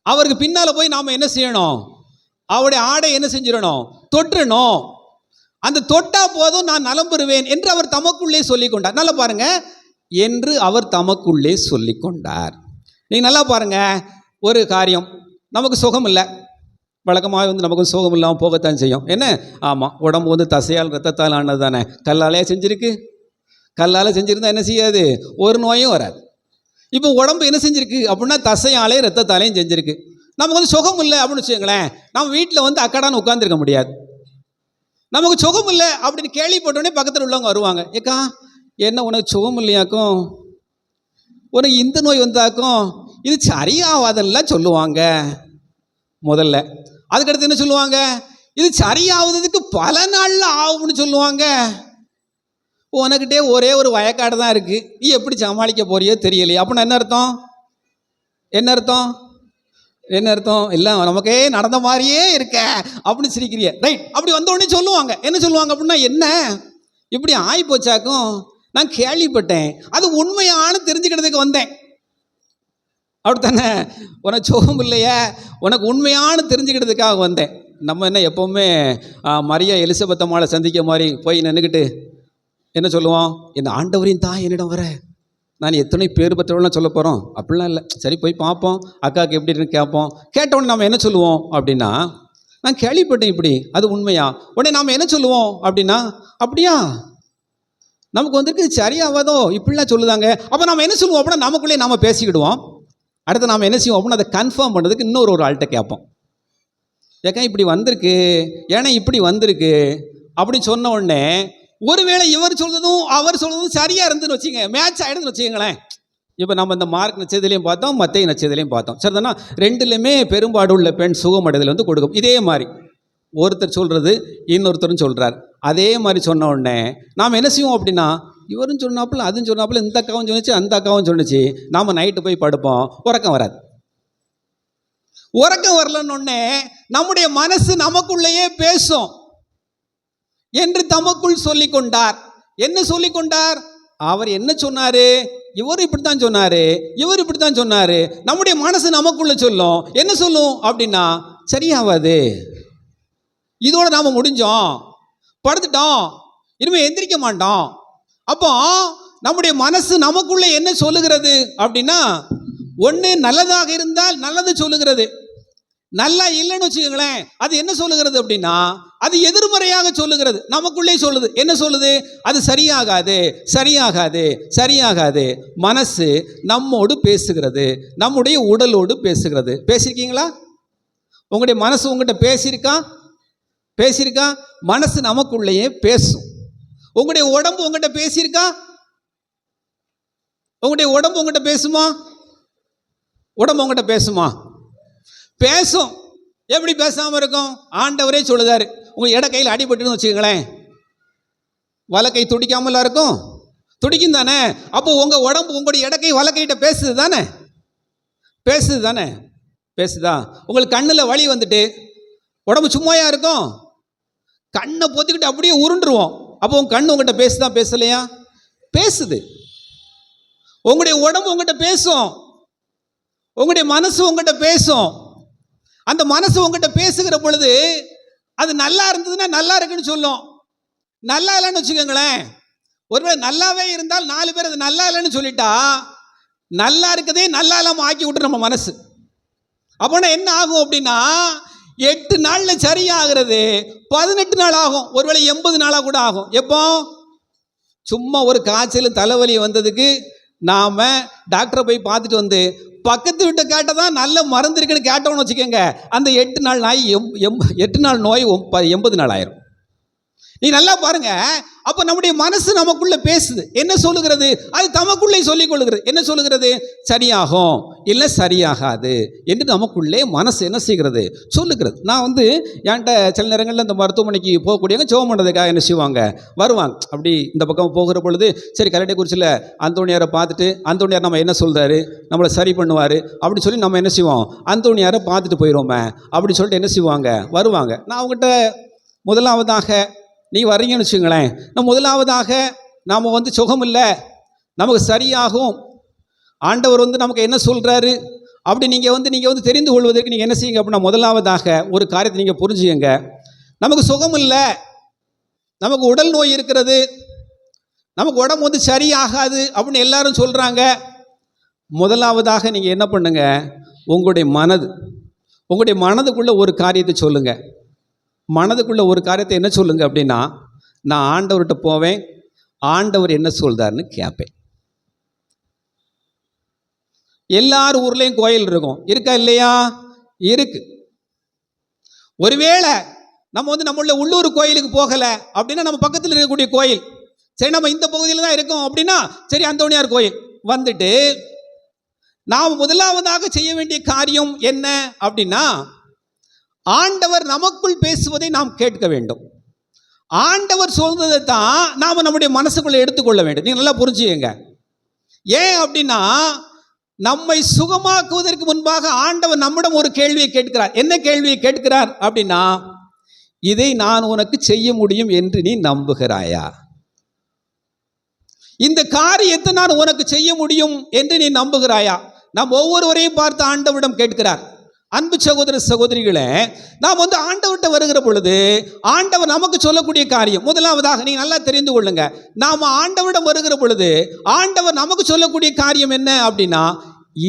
அவருக்கு பின்னால் போய் நாம் என்ன செய்யணும்? அவருடைய ஆடை என்ன செஞ்சிடணும்? தொற்றணும். அந்த தொட்டா போதும் நான் நலம் பெறுவேன் என்று அவர் தமக்குள்ளே சொல்லி கொண்டார். நல்லா பாருங்க, என்று அவர் தமக்குள்ளே சொல்லி கொண்டார். நீங்கள் நல்லா பாருங்க, ஒரு காரியம், நமக்கு சுகம் இல்லை, வழக்கமாக வந்து நமக்கு சோகம் இல்லாமல் போகத்தான் செய்யும். என்ன? ஆமாம், உடம்பு வந்து தசையால் ரத்தத்தால் ஆனது தானே. கல்லாலே செஞ்சுருக்கு. கல்லால் செஞ்சுருந்தா என்ன செய்யாது? ஒரு நோயும் வராது. இப்போ உடம்பு என்ன செஞ்சுருக்கு அப்படின்னா தசையாலே ரத்தத்தாலையும் செஞ்சுருக்கு. நமக்கு வந்து சுகம் இல்லை அப்படின்னு வச்சுக்கோங்களேன், நம்ம வீட்டில் வந்து அக்கடான்னு உட்காந்துருக்க முடியாது. நமக்கு சுகம் இல்லை அப்படின்னு கேள்விப்பட்டோடனே பக்கத்தில் உள்ளவங்க வருவாங்க, ஏக்கா என்ன உனக்கு சுகம் இல்லையாக்கும், உனக்கு இந்த நோய் வந்தாக்கும், இது சரியாவாதெல்லாம் சொல்லுவாங்க முதல்ல. அதுக்கடுத்து என்ன சொல்லுவாங்க? இது சரியாவதுக்கு பல நாளில் ஆகும்னு சொல்லுவாங்க. உனக்கிட்டே ஒரே ஒரு வயக்காடு தான் இருக்குது, நீ எப்படி சமாளிக்க போறியோ தெரியலையே. அப்படின்னா என்ன அர்த்தம்? என்ன அர்த்தம்? என்ன அர்த்தம்? எல்லாம் நமக்கே நடந்த மாதிரியே இருக்க அப்படின்னு சிரிக்கிறிய. ரைட். அப்படி வந்த உடனே சொல்லுவாங்க, என்ன சொல்லுவாங்க அப்படின்னா, என்ன இப்படி ஆகி போச்சாக்கும், நான் கேள்விப்பட்டேன், அது உண்மையான தெரிஞ்சுக்கிறதுக்கு வந்தேன். அப்படித்தானே? உனக்கு சோகம் இல்லையா, உனக்கு உண்மையான தெரிஞ்சுக்கிறதுக்காக வந்தேன். நம்ம என்ன எப்போவுமே மரியா எலிசபெத் அம்மாவை சந்திக்க மாதிரி போய் நின்றுக்கிட்டு என்ன சொல்லுவோம்? என் ஆண்டவரையும் தான் என்னிடம் வர, நான் எத்தனை பேர் பெற்றவள்லாம் சொல்ல போகிறோம் அப்படிலாம் இல்லை. சரி போய் பார்ப்போம், அக்காவுக்கு எப்படி இருக்குன்னு கேட்போம். கேட்டவுடனே நம்ம என்ன சொல்லுவோம் அப்படின்னா, நான் கேள்விப்பட்டேன் இப்படி, அது உண்மையா? உடனே நாம் என்ன சொல்லுவோம் அப்படின்னா, அப்படியா நமக்கு வந்துருக்கு சரியாவதோ இப்படிலாம் சொல்லுதாங்க. அப்போ நம்ம என்ன சொல்லுவோம் அப்படின்னா, நமக்குள்ளே நாம் பேசிக்கிடுவோம். அடுத்து நாம் என்ன செய்வோம் அப்படின்னா, அதை கன்ஃபார்ம் பண்ணுறதுக்கு இன்னொரு ஆள்கிட்ட கேட்போம். ஏக்கா இப்படி வந்திருக்கு, ஏன்னா இப்படி வந்திருக்கு அப்படின்னு சொன்ன உடனே ஒருவேளை இவர் சொல்றதும் அவர் சொல்றதும் சரியா இருந்துன்னு வச்சுங்க, மேட்ச் ஆகிடுதுன்னு வச்சுக்கங்களேன். இப்போ நம்ம இந்த மார்க் நட்சத்திரலையும் பார்த்தோம், மத்திய நட்சத்திரலையும் பார்த்தோம். சரிதானா? ரெண்டுலையுமே பெரும்பாடு உள்ள பெண் சுகமடைதல் வந்து கொடுக்கும். இதே மாதிரி ஒருத்தர் சொல்கிறது இன்னொருத்தரும் சொல்கிறார். அதே மாதிரி சொன்ன உடனே நாம் என்ன செய்வோம் அப்படின்னா, இவரும் சொன்னாப்புல அதுவும் சொன்னாப்புல, இந்த அக்காவும் சொன்னிச்சு அந்த அக்காவும் சொன்னிச்சு, நாம் நைட்டு போய் படுப்போம், உறக்கம் வராது. உறக்கம் வரலன்னொடனே நம்முடைய மனசு நமக்குள்ளேயே பேசும் என்று தமக்குள் சொல்லி கொண்டார். என்ன சொல்லி கொண்டார்? அவர் என்ன சொன்னாரு? இவர் இப்படித்தான் சொன்னாரு, இவர் இப்படித்தான் சொன்னாரு. நம்முடைய மனசு நமக்குள்ள சொல்லும். என்ன சொல்லும் அப்படின்னா, சரியாவாது, இதோட நாம முடிஞ்சோம், படுத்துட்டோம், இனிமே எந்திரிக்க மாட்டோம். அப்போ நம்முடைய மனசு நமக்குள்ள என்ன சொல்லுகிறது அப்படின்னா, ஒன்று நல்லதாக இருந்தால் நல்லது சொல்லுகிறது, நல்லா இல்லைன்னு வச்சுக்கோங்களேன், அது என்ன சொல்லுகிறது அப்படின்னா, அது எதிர்மறையாக சொல்லுகிறது. நமக்குள்ளே சொல்லுது. என்ன சொல்லுது? அது சரியாகாது, சரியாகாது, சரியாகாது. மனசு நம்மோடு பேசுகிறது, நம்முடைய உடலோடு பேசுகிறது. பேசியிருக்கீங்களா? உங்களுடைய மனசு உங்கள்கிட்ட பேசியிருக்கா? பேசியிருக்கா? மனசு நமக்குள்ளேயே பேசும். உங்களுடைய உடம்பு உங்கள்கிட்ட பேசியிருக்கா? உங்களுடைய உடம்பு உங்கள்கிட்ட பேசுமா? உடம்பு உங்கள்கிட்ட பேசுமா? பேசும். எப்படி பேசாமல் இருக்கும்? ஆண்டவரே சொல்லுதாரு, உங்கள் இட கையில் அடிபட்டுன்னு வச்சுக்கோங்களேன், வலக்கை துடிக்காமலா இருக்கும்? துடிக்கும் தானே. அப்போ உங்கள் உடம்பு உங்களுடைய இடக்கை வலக்கைகிட்ட பேசுது தானே, பேசுது தானே, பேசுதா? உங்களுக்கு கண்ணில் வலி வந்துட்டு உடம்பு சும்மாயா இருக்கும்? கண்ணை பொத்திக்கிட்டு அப்படியே உருண்டுருவோம். அப்போ உங்கள் கண்ணு உங்கள்கிட்ட பேசுதா பேசலையா? பேசுது. உங்களுடைய உடம்பு உங்கள்கிட்ட பேசும், உங்களுடைய மனசு உங்கள்கிட்ட பேசும். அந்த மனசு உங்கள்கிட்ட பேசுகிற பொழுது அது நல்லா இருந்ததுன்னா நல்லா இருக்குன்னு சொல்லும். நல்லா இல்லைன்னு வச்சுக்கோங்களேன், ஒருவேளை நல்லாவே இருந்தால் 4 பேர் அது நல்லா இல்லைன்னு சொல்லிட்டா, நல்லா இருக்கதே நல்லா இல்லாமல் ஆக்கி விட்டு நம்ம மனசு. அப்போனா என்ன ஆகும் அப்படின்னா, 8 நாளில் சரியாகிறது 18 நாள் ஆகும், ஒருவேளை 80 நாளாக கூட ஆகும். எப்போ? சும்மா ஒரு காய்ச்சல் தலைவலி வந்ததுக்கு நாம் டாக்டரை போய் பார்த்துட்டு வந்து பக்கத்து வீட்டை கேட்டதான் நல்ல மருந்து இருக்குன்னு கேட்டோன்னு வச்சுக்கோங்க, அந்த 8 நாள் நாய் 8 நாள் நோய் 80 நாள் ஆயிரும். நீ நல்லா பாருங்க. அப்போ நம்முடைய மனசு நமக்குள்ள பேசுது. என்ன சொல்லுகிறது? அது தமக்குள்ளே சொல்லிக் கொள்ளுகிறது. என்ன சொல்லுகிறது? சரியாகும், இல்லை சரியாகாது என்று நமக்குள்ளே மனசு என்ன செய்கிறது? சொல்லுகிறது. நான் வந்து என்கிட்ட சில நேரங்களில் இந்த மருத்துவமனைக்கு போகக்கூடியவங்க ஜெபம் பண்ணுறதுக்காக என்ன செய்வாங்க, வருவாங்க. அப்படி இந்த பக்கம் போகிற பொழுது சரி கல்லடைக்குறிச்சியில் அந்தோணியாரை பார்த்துட்டு, அந்தோணியார் நம்ம என்ன சொல்கிறாரு, நம்மளை சரி பண்ணுவார் அப்படி சொல்லி நம்ம என்ன செய்வோம், அந்தோணியாரை பார்த்துட்டு போயிடுவோமே அப்படி சொல்லிட்டு என்ன செய்வாங்க, வருவாங்க. நான் அவங்ககிட்ட முதலாவதாக நீ வர்றீங்கன்னு வச்சுங்களேன், நம்ம முதலாவதாக நாம் வந்து சுகம் இல்லை, நமக்கு சரியாகும், ஆண்டவர் வந்து நமக்கு என்ன சொல்கிறாரு அப்படி நீங்கள் வந்து தெரிந்து கொள்வதற்கு நீங்கள் என்ன செய்யுங்க அப்படின்னா, முதலாவதாக ஒரு காரியத்தை நீங்கள் புரிஞ்சுங்க. நமக்கு சுகம் இல்லை, நமக்கு உடல் நோய் இருக்கிறது, நமக்கு உடம்பு வந்து சரியாகாது அப்படின்னு எல்லாரும் சொல்கிறாங்க. முதலாவதாக நீங்கள் என்ன பண்ணுங்க, உங்களுடைய மனது உங்களுடைய மனதுக்குள்ள ஒரு காரியத்தை சொல்லுங்க. மனதுக்குள்ள ஒரு காரியத்தை என்ன சொல்லுங்க அப்படின்னா, நான் ஆண்டவர்கிட்ட போவேன், ஆண்டவர் என்ன சொல்றாருன்னு கேட்பேன். எல்லார் ஊர்லேயும் கோயில் இருக்கும், இருக்கா இல்லையா? இருக்கு. ஒருவேளை நம்ம நம்மள உள்ளூர் கோயிலுக்கு போகலை அப்படின்னா, நம்ம பக்கத்தில் இருக்கக்கூடிய கோயில், சரி நம்ம இந்த பகுதியில் தான் இருக்கோம் அப்படின்னா, சரி அந்தோணியார் கோயில் வந்துட்டு நாம் முதலாவதாக செய்ய வேண்டிய காரியம் என்ன அப்படின்னா, ஆண்டவர் நமக்குள் பேசுவதை நாம் கேட்க வேண்டும். ஆண்டவர் சொல்றதை தான் நாம் நம்முடைய மனசுக்குள்ள எடுத்துக்கொள்ள வேண்டும். நீங்க நல்லா புரிஞ்சுக்கங்க. ஏன் அப்படின்னா, நம்மை சுகமாக்குவதற்கு முன்பாக ஆண்டவர் நம்மிடம் ஒரு கேள்வியை கேட்கிறார். என்ன கேள்வியை கேட்கிறார் அப்படின்னா, இதை நான் உனக்கு செய்ய முடியும் என்று நீ நம்புகிறாயா? இந்த காரியத்தை நான் உனக்கு செய்ய முடியும் என்று நீ நம்புகிறாயா? நாம் ஒவ்வொருவரையும் பார்த்து ஆண்டவரிடம் கேட்கிறார். அன்பு சகோதர சகோதரிகளே, நாம் ஆண்டவர்கிட்ட வருகிற பொழுது ஆண்டவர் நமக்கு சொல்லக்கூடிய காரியம், முதலாவதாக நீங்க நல்லா தெரிந்து கொள்ளுங்க, நாம் ஆண்டவரிடம் வருகிற பொழுது ஆண்டவர் நமக்கு சொல்லக்கூடிய காரியம் என்ன அப்படின்னா,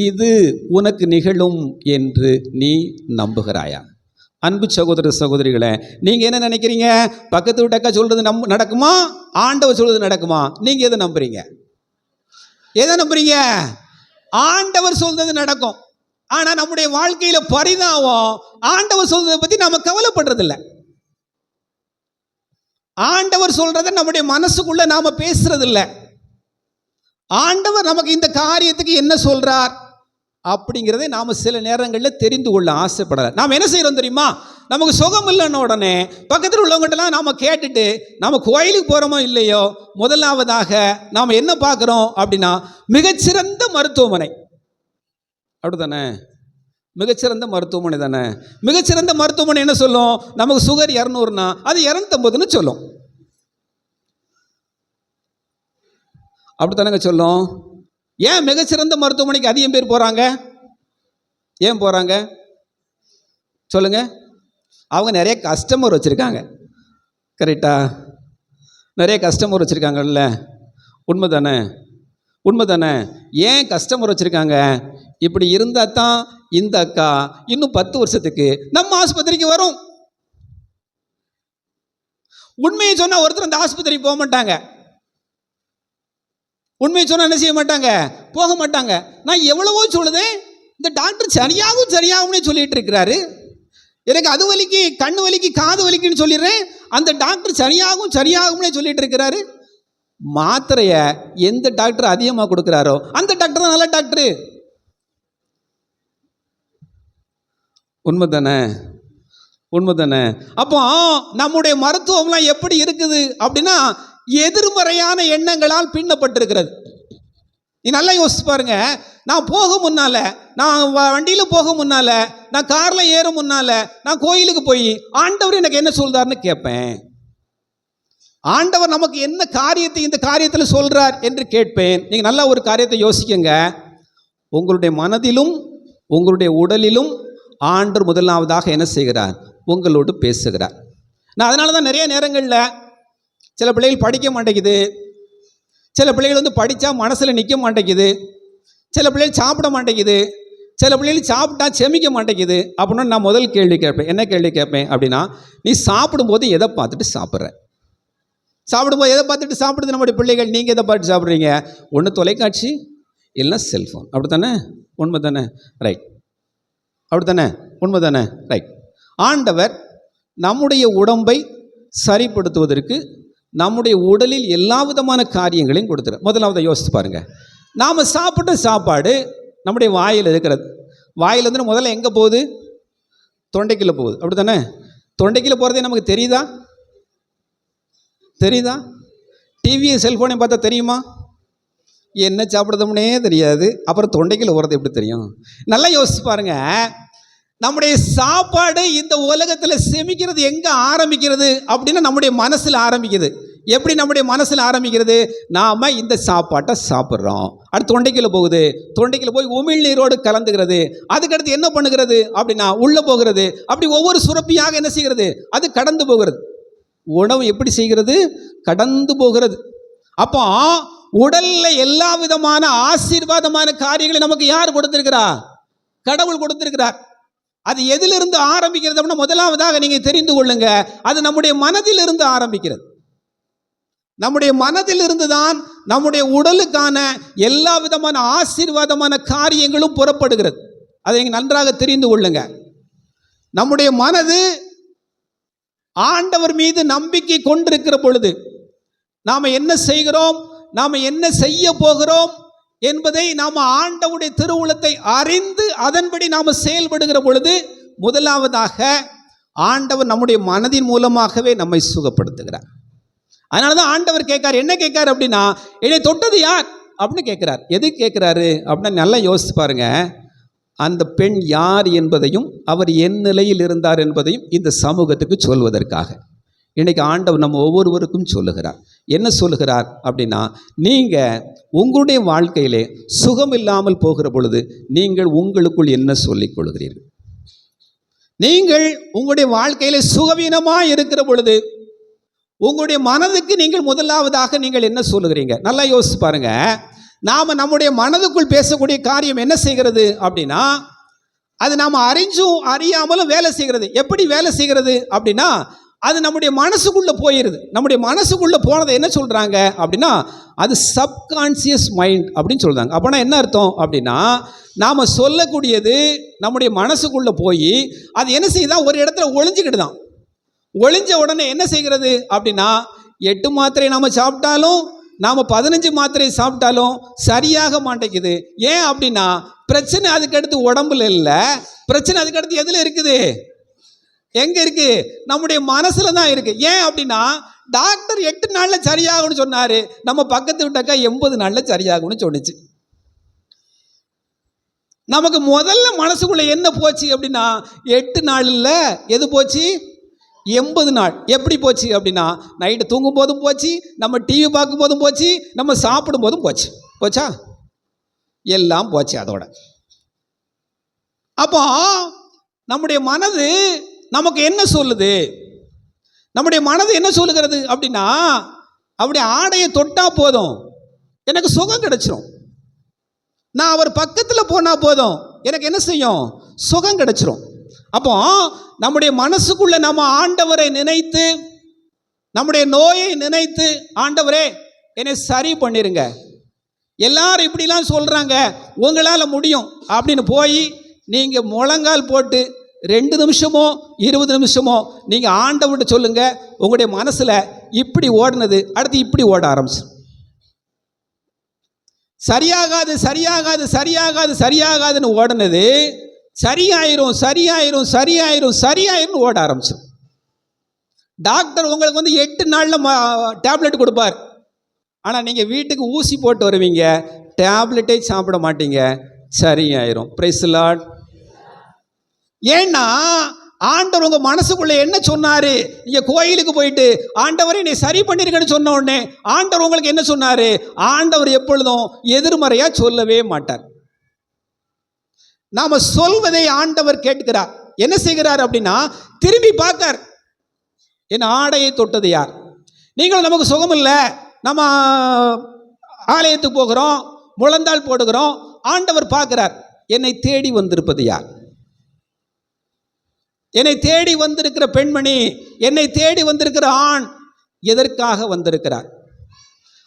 இது உனக்கு நிகழும் என்று நீ நம்புகிறாயா? அன்பு சகோதர சகோதரிகளே, நீங்க என்ன நினைக்கிறீங்க? பக்கத்து வீட்டக்கா சொல்றது நடக்குமா, ஆண்டவர் சொல்றது நடக்குமா? நீங்க எதை நம்புறீங்க? எதை நம்புறீங்க? ஆண்டவர் சொல்றது நடக்கும். ஆனா நம்முடைய வாழ்க்கையில பரிதாபம், ஆண்டவர் சொல்றதை பத்தி நாம கவலைப்படுறது இல்லை. ஆண்டவர் சொல்றதை நம்முடைய மனசுக்குள்ள நாம பேசுறது இல்லை. ஆண்டவர் நமக்கு இந்த காரியத்துக்கு என்ன சொல்றார் அப்படிங்கிறதை நாம சில நேரங்களில் தெரிந்து கொள்ள ஆசைப்படலை. நாம் என்ன செய்யறோம் தெரியுமா? நமக்கு சுகம் இல்லைன்னு உடனே பக்கத்தில் உள்ளவங்ககிட்டலாம் நாம கேட்டுட்டு நம்ம கோயிலுக்கு போறோமோ இல்லையோ, முதலாவதாக நாம் என்ன பார்க்குறோம் அப்படின்னா, மிகச்சிறந்த மருத்துவமனை. அப்படித்தானே? மிகச்சிறந்த மருத்துவமனை தானே. மிகச்சிறந்த மருத்துவமனை என்ன சொல்லும்? நமக்கு சுகர் 200னா அது 250ன்னு சொல்லும். அப்படித்தானங்க சொல்லும். ஏன் மிகச்சிறந்த மருத்துவமனைக்கு அதிகம் பேர் போறாங்க? ஏன் போறாங்க சொல்லுங்க? அவங்க நிறைய கஸ்டமர் வச்சிருக்காங்க. கரெக்டா? நிறைய கஸ்டமர் வச்சிருக்காங்கல்ல. உண்மை தானே? உண்மை தானே? ஏன் கஸ்டமர் வச்சிருக்காங்க? இப்படி இருந்தால் தான் இந்த அக்கா இன்னும் 10 வருஷத்துக்கு நம்ம ஆஸ்பத்திரிக்கு வரும். உண்மையை சொன்னா ஒருத்தர் அந்த ஆஸ்பத்திரிக்கு போக மாட்டாங்க. உண்மையை சொன்னா என்ன செய்ய மாட்டாங்க? போக மாட்டாங்க. நான் எவ்வளவோ சொல்லுதேன், இந்த டாக்டர் சரியாகும்னே சொல்லிட்டு இருக்கிறாரு. எனக்கு அது வலிக்கு, கண்ணு வலிக்கு, காது வலிக்குன்னு சொல்லிடுறேன், அந்த டாக்டர் சரியாகும்னே சொல்லிட்டு இருக்கிறாரு. மாத்திரைய எந்த டாக்டர் அதிகமாக கொடுக்குறாரோ அந்த டாக்டர் தான் நல்ல டாக்டரு. உண்மை தானே? உண்மை தானே? அப்போ நம்முடைய மருத்துவம்லாம் எப்படி இருக்குது அப்படின்னா, எதிர்மறையான எண்ணங்களால் பின்னப்பட்டிருக்கிறது. நீ நல்லா யோசிச்சு பாருங்க. நான் போக முன்னால, நான் வண்டியில் போக முன்னால, நான் காரில் ஏற முன்னால, நான் கோயிலுக்கு போய் ஆண்டவர் எனக்கு என்ன சொல்றாருன்னு கேட்பேன். ஆண்டவர் நமக்கு என்ன காரியத்தை இந்த காரியத்தில் சொல்றார் என்று கேட்பேன். நீங்க நல்லா ஒரு காரியத்தை யோசிக்கங்க. உங்களுடைய மனதிலும் உங்களுடைய உடலிலும் ஆண்டவர் முதலாவதாக என்ன செய்கிறார்? உங்களோடு பேசுகிறார். நான் அதனால தான் நிறைய நேரங்களில் சில பிள்ளைகள் படிக்க மாட்டேங்குது, சில பிள்ளைகள் படித்தா மனசில் நிற்க மாட்டேங்குது, சில பிள்ளைகள் சாப்பிட மாட்டேங்குது, சில பிள்ளைகள் சாப்பிட்டா செமிக்க மாட்டேங்குது அப்படின்னு நான் முதல் கேள்வி கேட்பேன். என்ன கேள்வி கேட்பேன் அப்படின்னா, நீ சாப்பிடும்போது எதை பார்த்துட்டு சாப்பிட்ற? சாப்பிடும்போது எதை பார்த்துட்டு சாப்பிடுது நம்முடைய பிள்ளைகள்? நீங்கள் எதை பார்த்து சாப்பிட்றீங்க? ஒன்று தொலைக்காட்சி, இல்லைன்னா செல்ஃபோன். அப்படி தானே? உண்மை தானே? ரைட். அப்படி தானே? உண்மை தானே? ரைட். ஆண்டவர் நம்முடைய உடம்பை சரிப்படுத்துவதற்கு நம்முடைய உடலில் எல்லா விதமான காரியங்களையும் கொடுத்துரு. முதலாவது யோசித்து பாருங்க. நாம் சாப்பிட்ட சாப்பாடு நம்முடைய வாயில் இருக்கிறது. வாயிலேருந்து முதல்ல எங்கே போகுது? தொண்டைக்குள்ளே போகுது. அப்படி தானே? தொண்டைக்குள்ளே போகிறதே நமக்கு தெரியுதா? டிவியை செல்ஃபோனையும் பார்த்தா தெரியுமா? என்ன சாப்பிடுறதும்னே தெரியாது. அப்புறம் தொண்டைக்குள்ளே போகிறது எப்படி தெரியும்? நல்லா யோசிச்சு பாருங்க. நம்முடைய சாப்பாடு இந்த உலகத்தில் செமிக்கிறது எங்கே ஆரம்பிக்கிறது அப்படின்னா, நம்முடைய மனசில் ஆரம்பிக்குது. எப்படி நம்முடைய மனசில் ஆரம்பிக்கிறது? நாம் இந்த சாப்பாட்டை சாப்பிட்றோம், அடுத்து தொண்டைக்குள்ளே போகுது, தொண்டைக்குள்ளே போய் உமிழ்நீரோடு கலந்துகிறது, அதுக்கடுத்து என்ன பண்ணுகிறது அப்படின்னா உள்ளே போகிறது. அப்படி ஒவ்வொரு சுரப்பியாக என்ன செய்கிறது? அது கடந்து போகிறது. உணவு எப்படி செய்கிறது? கடந்து போகிறது. அப்போ உடல்ல எல்லா விதமான ஆசீர்வாதமான காரியங்களை நமக்கு யார் கொடுத்திருக்கிறா? கடவுள் கொடுத்திருக்கிறார். அது எதிலிருந்து ஆரம்பிக்கிறது அப்படின்னா, முதலாவதாக நீங்கள் தெரிந்து கொள்ளுங்க, அது நம்முடைய மனதிலிருந்து ஆரம்பிக்கிறது. நம்முடைய மனதிலிருந்து தான் நம்முடைய உடலுக்கான எல்லா விதமான ஆசீர்வாதமான காரியங்களும் புறப்படுகிறது. அதை நீங்கள் நன்றாக தெரிந்து கொள்ளுங்க. நம்முடைய மனது ஆண்டவர் மீது நம்பிக்கை கொண்டிருக்கிற பொழுது நாம் என்ன செய்கிறோம், நாம் என்ன செய்ய போகிறோம் என்பதை நாம் ஆண்டவருடைய திருவுளத்தை அறிந்து அதன்படி நாம் செயல்படுகிற பொழுது, முதலாவதாக ஆண்டவர் நம்முடைய மனதின் மூலமாகவே நம்மை சுகப்படுத்துகிறார். அதனால தான் ஆண்டவர் கேட்கார், என்ன கேட்கார் அப்படின்னா, என்னை தொட்டது யார் அப்படின்னு கேட்குறார். எது கேட்குறாரு அப்படின்னா, நல்லா யோசித்து பாருங்க. அந்த பெண் யார் என்பதையும் அவர் என் நிலையில் இருந்தார் என்பதையும் இந்த சமூகத்துக்கு சொல்வதற்காக இன்றைக்கி ஆண்டவர் நம்ம ஒவ்வொருவருக்கும் சொல்லுகிறார். என்ன சொல்லுகிறார் அப்படின்னா, நீங்கள் உங்களுடைய வாழ்க்கையிலே சுகம் இல்லாமல் போகிற பொழுது நீங்கள் உங்களுக்குள் என்ன சொல்லிக் கொள்கிறீர்கள்? நீங்கள் உங்களுடைய வாழ்க்கையிலே சுகவீனமாக இருக்கிற பொழுது உங்களுடைய மனதுக்கு நீங்கள் முதலாவதாக நீங்கள் என்ன சொல்லுகிறீங்க? நல்லா யோசிச்சு பாருங்க. நாம் நம்முடைய மனதுக்குள் பேசக்கூடிய காரியம் என்ன செய்கிறது அப்படின்னா, அது நாம் அறிஞ்சும் அறியாமலும் வேலை செய்கிறது. எப்படி வேலை செய்கிறது அப்படின்னா, அது நம்முடைய மனசுக்குள்ளே போயிடுது. நம்முடைய மனசுக்குள்ளே போனதை என்ன சொல்கிறாங்க அப்படின்னா, அது சப்கான்சியஸ் மைண்ட் அப்படின்னு சொல்கிறாங்க. அப்போனா என்ன அர்த்தம் அப்படின்னா, நாம் சொல்லக்கூடியது நம்முடைய மனசுக்குள்ளே போய் அது என்ன செய்யுதான், ஒரு இடத்துல ஒளிஞ்சிக்கிட்டு தான். ஒளிஞ்ச உடனே என்ன செய்கிறது அப்படின்னா, 8 மாத்திரை நாம் சாப்பிட்டாலும் நாம் 15 மாத்திரை சாப்பிட்டாலும் சரியாக மாட்டேங்குது. ஏன் அப்படின்னா, பிரச்சனை அதுக்கடுத்து உடம்புல இல்லை, பிரச்சனை அதுக்கடுத்து எதில் இருக்குது? எங்கே இருக்குது? நம்முடைய மனசில் தான் இருக்குது. ஏன் அப்படின்னா, டாக்டர் 8 நாளில் சரியாகும்னு சொன்னார், நம்ம பக்கத்து விட்டாக்கா 80 நாளில் சரியாகும்னு சொன்னிச்சு. நமக்கு முதல்ல மனசுக்குள்ளே என்ன போச்சு அப்படின்னா, 8 நாளில் எது போச்சு? 80 நாள். எப்படி போச்சு அப்படின்னா, நைட்டு தூங்கும் போதும் போச்சு, நம்ம டிவி பார்க்கும் போதும் போச்சு, நம்ம சாப்பிடும் போதும் போச்சு. போச்சா? எல்லாம் போச்சு அதோட. அப்போ நம்முடைய மனது நமக்கு என்ன சொல்லுது? நம்முடைய மனது என்ன சொல்லுகிறது அப்படின்னா, அவருடைய ஆடையை தொட்டா போதும் எனக்கு சுகம் கிடைச்சிரும், நான் அவர் பக்கத்தில் போனால் போதும் எனக்கு என்ன செய்யும்? சுகம் கிடைச்சிரும். அப்போ நம்முடைய மனசுக்குள்ள நம்ம ஆண்டவரை நினைத்து, நம்முடைய நோயை நினைத்து, ஆண்டவரே என்னை சரி பண்ணிருங்க, எல்லாரும் இப்படிலாம் சொல்கிறாங்க, உங்களால் முடியும் அப்படின்னு போய் நீங்கள் முழங்கால் போட்டு 2 நிமிஷமோ 20 நிமிஷமோ நீங்கள் ஆண்டவர்கிட்ட சொல்லுங்கள். உங்களுடைய மனசில் இப்படி ஓடினது அடுத்து இப்படி ஓட ஆரம்பிச்சிடும். சரியாகாது சரியாகாது சரியாகாது சரியாகாதுன்னு ஓடினது சரியாயிரும் சரியாயிரும் சரியாயிரும் சரியாயிரும் ஓட ஆரம்பிச்சிடும். டாக்டர் உங்களுக்கு வந்து 8 நாளில் டேப்லெட் கொடுப்பார். ஆனால் நீங்கள் வீட்டுக்கு ஊசி போட்டு வருவீங்க, டேப்லெட்டே சாப்பிட மாட்டீங்க, சரியாயிரும். Price the Lord. ஏன்னா ஆண்டவர் உங்கள் மனசுக்குள்ளே என்ன சொன்னார்? நீங்கள் கோயிலுக்கு போயிட்டு ஆண்டவரை நீ சரி பண்ணிருக்கன்னு சொன்ன உடனே ஆண்டவர் உங்களுக்கு என்ன சொன்னார்? ஆண்டவர் எப்பொழுதும் எதிர்மறையாக சொல்லவே மாட்டார். நாம சொல்வதை ஆண்டவர் கேட்கிறார். என்ன செய்கிறார் அப்படின்னா, திரும்பி பார்க்கார், என் ஆடையை தொட்டது யார்? நீங்களும் நமக்கு சுகம் இல்லை, நம்ம ஆலயத்துக்கு போகிறோம், முழந்தாள் போடுகிறோம், ஆண்டவர் பார்க்கிறார், என்னை தேடி வந்திருப்பது யார்? என்னை தேடி வந்திருக்கிற பெண்மணி, என்னை தேடி வந்திருக்கிற ஆண் எதற்காக வந்திருக்கிறார்?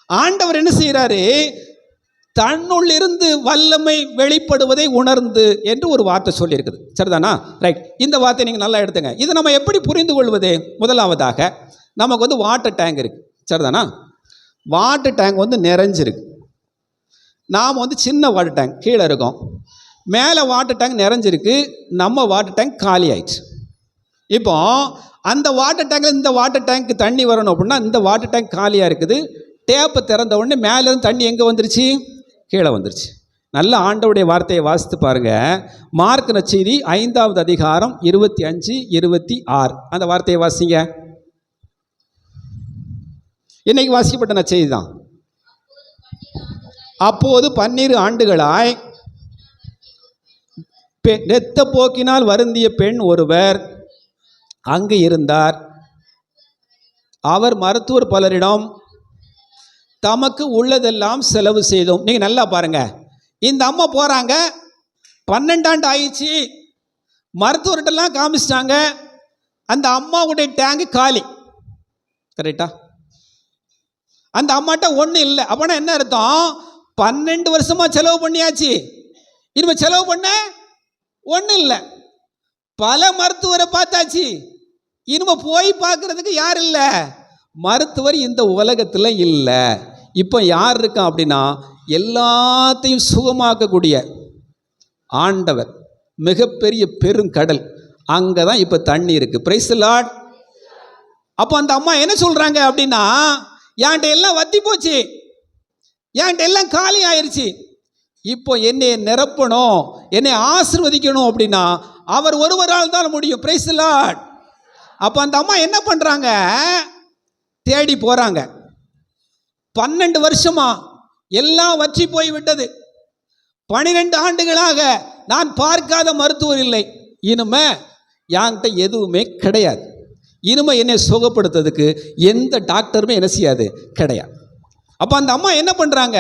ஆண்டவர் என்ன செய்கிறாரு? தன்னுள் இருந்து வல்லமை வெளிப்படுவதை உணர்ந்து என்று ஒரு வார்த்தை சொல்லியிருக்குது. சரிதானா? ரைட். இந்த வார்த்தை நீங்கள் நல்லா எடுத்துங்க. இதை நம்ம எப்படி புரிந்து கொள்வது? முதலாவதாக நமக்கு வந்து வாட்டர் டேங்க் இருக்குது. சரிதானா? வாட்டர் டேங்க் வந்து நிறைஞ்சிருக்கு. நாம் வந்து சின்ன வாட்டர் டேங்க் கீழே இருக்கோம், மேலே வாட்டர் டேங்க் நிறைஞ்சிருக்கு, நம்ம வாட்டர் டேங்க் காலி ஆயிடுச்சு. இப்போ அந்த வாட்டர் டேங்கில் இந்த வாட்டர் டேங்க்கு தண்ணி வரணும் அப்படின்னா, இந்த வாட்டர் டேங்க் காலியாக இருக்குது, டேப்பை திறந்த உடனே மேலேருந்து தண்ணி எங்கே வந்துருச்சு? கீழே வந்துருச்சு. நல்ல ஆண்டவருடைய வார்த்தையை வாசித்து பாருங்க. மார்க் நற்செய்தி 5வது அதிகாரம் 25, 26 அந்த வார்த்தையை வாசிங்க. இன்னைக்கு வாசிக்கப்பட்ட நற்செய்தி தான். அப்போது 12 ஆண்டுகளாய் இரத்த போக்கினால் வருந்திய பெண் ஒருவர் அங்கு இருந்தார். அவர் மருத்துவர் பலரிடம் தமக்கு உள்ளதெல்லாம் செலவு செய்தோம். நீங்கள் நல்லா பாருங்க, இந்த அம்மா போகிறாங்க, 12 ஆண்டு ஆயிடுச்சு, மருத்துவர்கிட்டலாம் காமிச்சிட்டாங்க. அந்த அம்மாவுடைய டேங்கு காலி. கரெக்டா? அந்த அம்மாட்ட ஒன்றும் இல்லை. அப்போனா என்ன அர்த்தம்? 12 வருஷமா செலவு பண்ணியாச்சு, இனிமே செலவு பண்ண ஒன்றும் இல்லை. பல மருத்துவரை பார்த்தாச்சு, இனிமே போய் பார்க்கறதுக்கு யார் இல்லை? மருத்துவர் இந்த உலகத்தில் இல்லை. இப்போ யார் இருக்கா அப்படின்னா, எல்லாத்தையும் சுகமாக்கக்கூடிய ஆண்டவர், மிகப்பெரிய பெருங்கடல், அங்கே தான் இப்போ தண்ணி இருக்குது. Price the Lord. அப்போ அந்த அம்மா என்ன சொல்கிறாங்க அப்படின்னா, என்கிட்ட எல்லாம் வத்தி போச்சு, என்கிட்ட எல்லாம் காலி ஆயிடுச்சு, இப்போ என்னை நிரப்பணும், என்னை ஆசீர்வதிக்கணும் அப்படின்னா அவர் ஒருவரால் தான் முடியும். Price the Lord. அப்போ அந்த அம்மா என்ன பண்ணுறாங்க? தேடி போகிறாங்க. 12 வருஷமா எல்லாம் வற்றி போய் விட்டது. 12 ஆண்டுகளாக நான் பார்க்காத மருத்துவர் இல்லை. இனிமே என்கிட்ட எதுவுமே கிடையாது. இனிமே என்னை சுகப்படுத்துறதுக்கு எந்த டாக்டருமே என்ன செய்யாது, கிடையாது. அப்போ அந்த அம்மா என்ன பண்ணுறாங்க?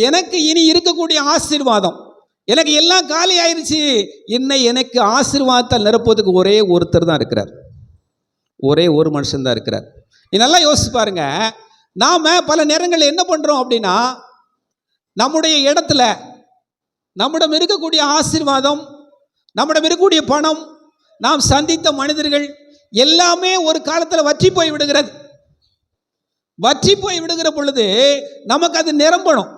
எனக்கு இனி இருக்கக்கூடிய ஆசீர்வாதம், எனக்கு எல்லாம் காலி ஆயிடுச்சு, இன்னும் எனக்கு ஆசீர்வாதத்தை நிரப்புவதுக்கு ஒரே ஒருத்தர் தான் இருக்கிறார், ஒரே ஒரு மனுஷன் தான் இருக்கிறார். நீ நல்லா யோசிச்சு பாருங்க. நாம் பல நேரங்களில் என்ன பண்ணுறோம் அப்படின்னா, நம்முடைய இடத்துல நம்மிடம் இருக்கக்கூடிய ஆசீர்வாதம், நம்மிடம் இருக்கக்கூடிய பணம், நாம் சந்தித்த மனிதர்கள் எல்லாமே ஒரு காலத்தில் வற்றி போய் விடுகிறது. வற்றி போய் விடுகிற பொழுது நமக்கு அது நிரம்பணும்,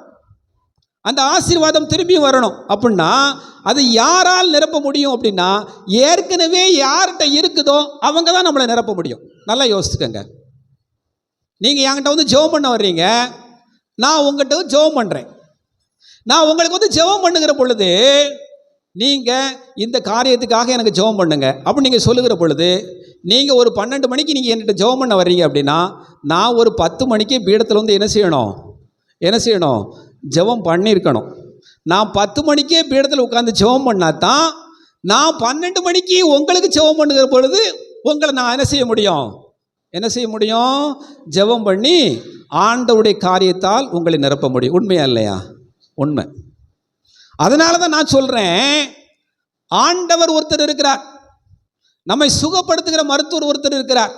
அந்த ஆசீர்வாதம் திரும்பி வரணும். அப்படின்னா அது யாரால் நிரப்ப முடியும் அப்படின்னா, ஏற்கனவே யார்கிட்ட இருக்குதோ அவங்க தான் நம்மளை நிரப்ப முடியும். நல்லா யோசிச்சுக்கங்க. நீங்கள் என்கிட்ட வந்து ஜெபம் பண்ண வர்றீங்க, நான் உங்கள்கிட்ட ஜெபம் பண்ணுறேன். நான் உங்களுக்கு வந்து ஜெபம் பண்ணுகிற பொழுது, நீங்கள் இந்த காரியத்துக்காக எனக்கு ஜெபம் பண்ணுங்க அப்படின்னு நீங்கள் சொல்லுகிற பொழுது, நீங்கள் ஒரு 12 மணிக்கு நீங்கள் என்கிட்ட ஜெபம் பண்ண வர்றீங்க அப்படின்னா, நான் ஒரு 10 மணிக்கே பீடத்தில் வந்து என்ன செய்யணும்? ஜெபம் பண்ணியிருக்கணும். நான் 10 மணிக்கே பீடத்தில் உட்காந்து ஜெபம் பண்ணால் தான், நான் 12 மணிக்கு உங்களுக்கு ஜெபம் பண்ணுகிற பொழுது உங்களை நான் என்ன செய்ய முடியும்? ஜெபம் பண்ணி ஆண்டவருடைய காரியத்தால் உங்களை நிரப்ப முடியும். உண்மையா இல்லையா? உண்மை. அதனால தான் நான் சொல்கிறேன், ஆண்டவர் ஒருத்தர் இருக்கிறார், நம்மை சுகப்படுத்துகிற மருத்துவர் ஒருத்தர் இருக்கிறார்.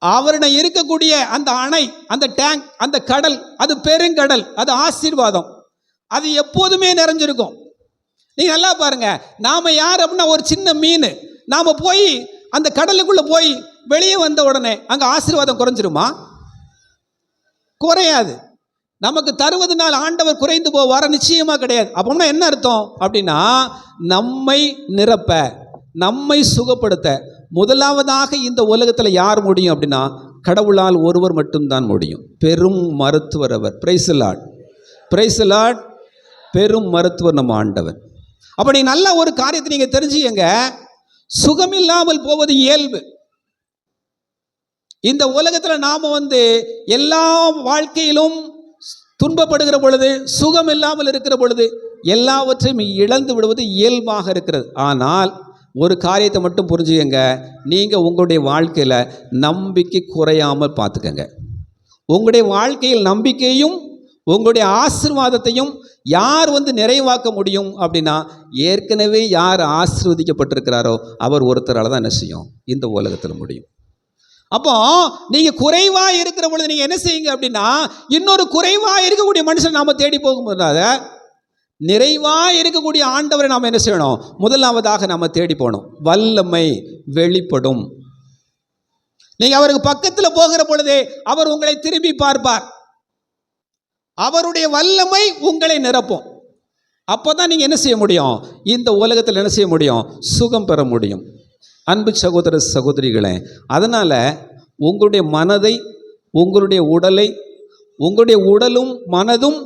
அவரிடம் இருக்கக்கூடிய அந்த அணை, அந்த டேங்க், அந்த கடல், அது பெருங்கடல், அது ஆசீர்வாதம், அது எப்போதுமே நிறைஞ்சிருக்கும். நீங்கள் நல்லா பாருங்க. நாம் யார் அப்படின்னா ஒரு சின்ன மீன். நாம் போய் அந்த கடலுக்குள்ளே போய் வெளியே வந்த உடனே அங்கே ஆசீர்வாதம் குறைஞ்சிருமா? குறையாது. நமக்கு தருவதனால் ஆண்டவர் குறைந்து போவார? நிச்சயமாக கிடையாது. அப்போனா என்ன அர்த்தம் அப்படின்னா, நம்மை நிரப்ப, நம்மை சுகப்படுத்த முதலாவதாக இந்த உலகத்தில் யார் முடியும் அப்படின்னா, கடவுளால் ஒருவர் மட்டும்தான் முடியும். பெரும் மருத்துவர் அவர். Praise the lord. Praise the lord. பெரும் மருத்துவர் நம்ம ஆண்டவர். அப்போ நீங்கள் நல்ல ஒரு காரியத்தை நீங்கள் தெரிஞ்சுக்கங்க. சுகமில்லாமல் போவது இயல்பு. இந்த உலகத்தில் நாம் வந்து எல்லா வாழ்க்கையிலும் துன்பப்படுகிற பொழுது, சுகம் இல்லாமல் இருக்கிற பொழுது எல்லாவற்றையும் இழந்து விடுவது இயல்பாக இருக்கிறது. ஆனால் ஒரு காரியத்தை மட்டும் புரிஞ்சுக்கங்க, நீங்கள் உங்களுடைய வாழ்க்கையில் நம்பிக்கை குறையாமல் பார்த்துக்கங்க. உங்களுடைய வாழ்க்கையில் நம்பிக்கையும் உங்களுடைய ஆசீர்வாதத்தையும் யார் வந்து நிறைவாக்க முடியும் அப்படின்னா, ஏற்கனவே யார் ஆசீர்வதிக்கப்பட்டிருக்கிறாரோ அவர் ஒருத்தரால் தான் என்ன செய்யும், இந்த உலகத்தில் முடியும். அப்போ நீங்கள் குறைவாக இருக்கிற பொழுது நீங்கள் என்ன செய்யுங்க அப்படின்னா, இன்னொரு குறைவாக இருக்கக்கூடிய மனுஷன் நாம் தேடி போகும்போது நிறைவாக இருக்கக்கூடிய ஆண்டவரை நாம் என்ன செய்யணும்? முதலாவதாக நாம் தேடி போகணும். வல்லமை வெளிப்படும். நீங்கள் அவருக்கு பக்கத்தில் போகிற பொழுதே அவர் உங்களை திரும்பி பார்ப்பார். அவருடைய வல்லமை உங்களை நிரப்பும். அப்போ தான் நீங்கள் என்ன செய்ய முடியும்? இந்த உலகத்தில் என்ன செய்ய முடியும்? சுகம் பெற முடியும். அன்பு சகோதர சகோதரிகளே, அதனால் உங்களுடைய மனதை, உங்களுடைய உடலை, உங்களுடைய உடலும் மனதும்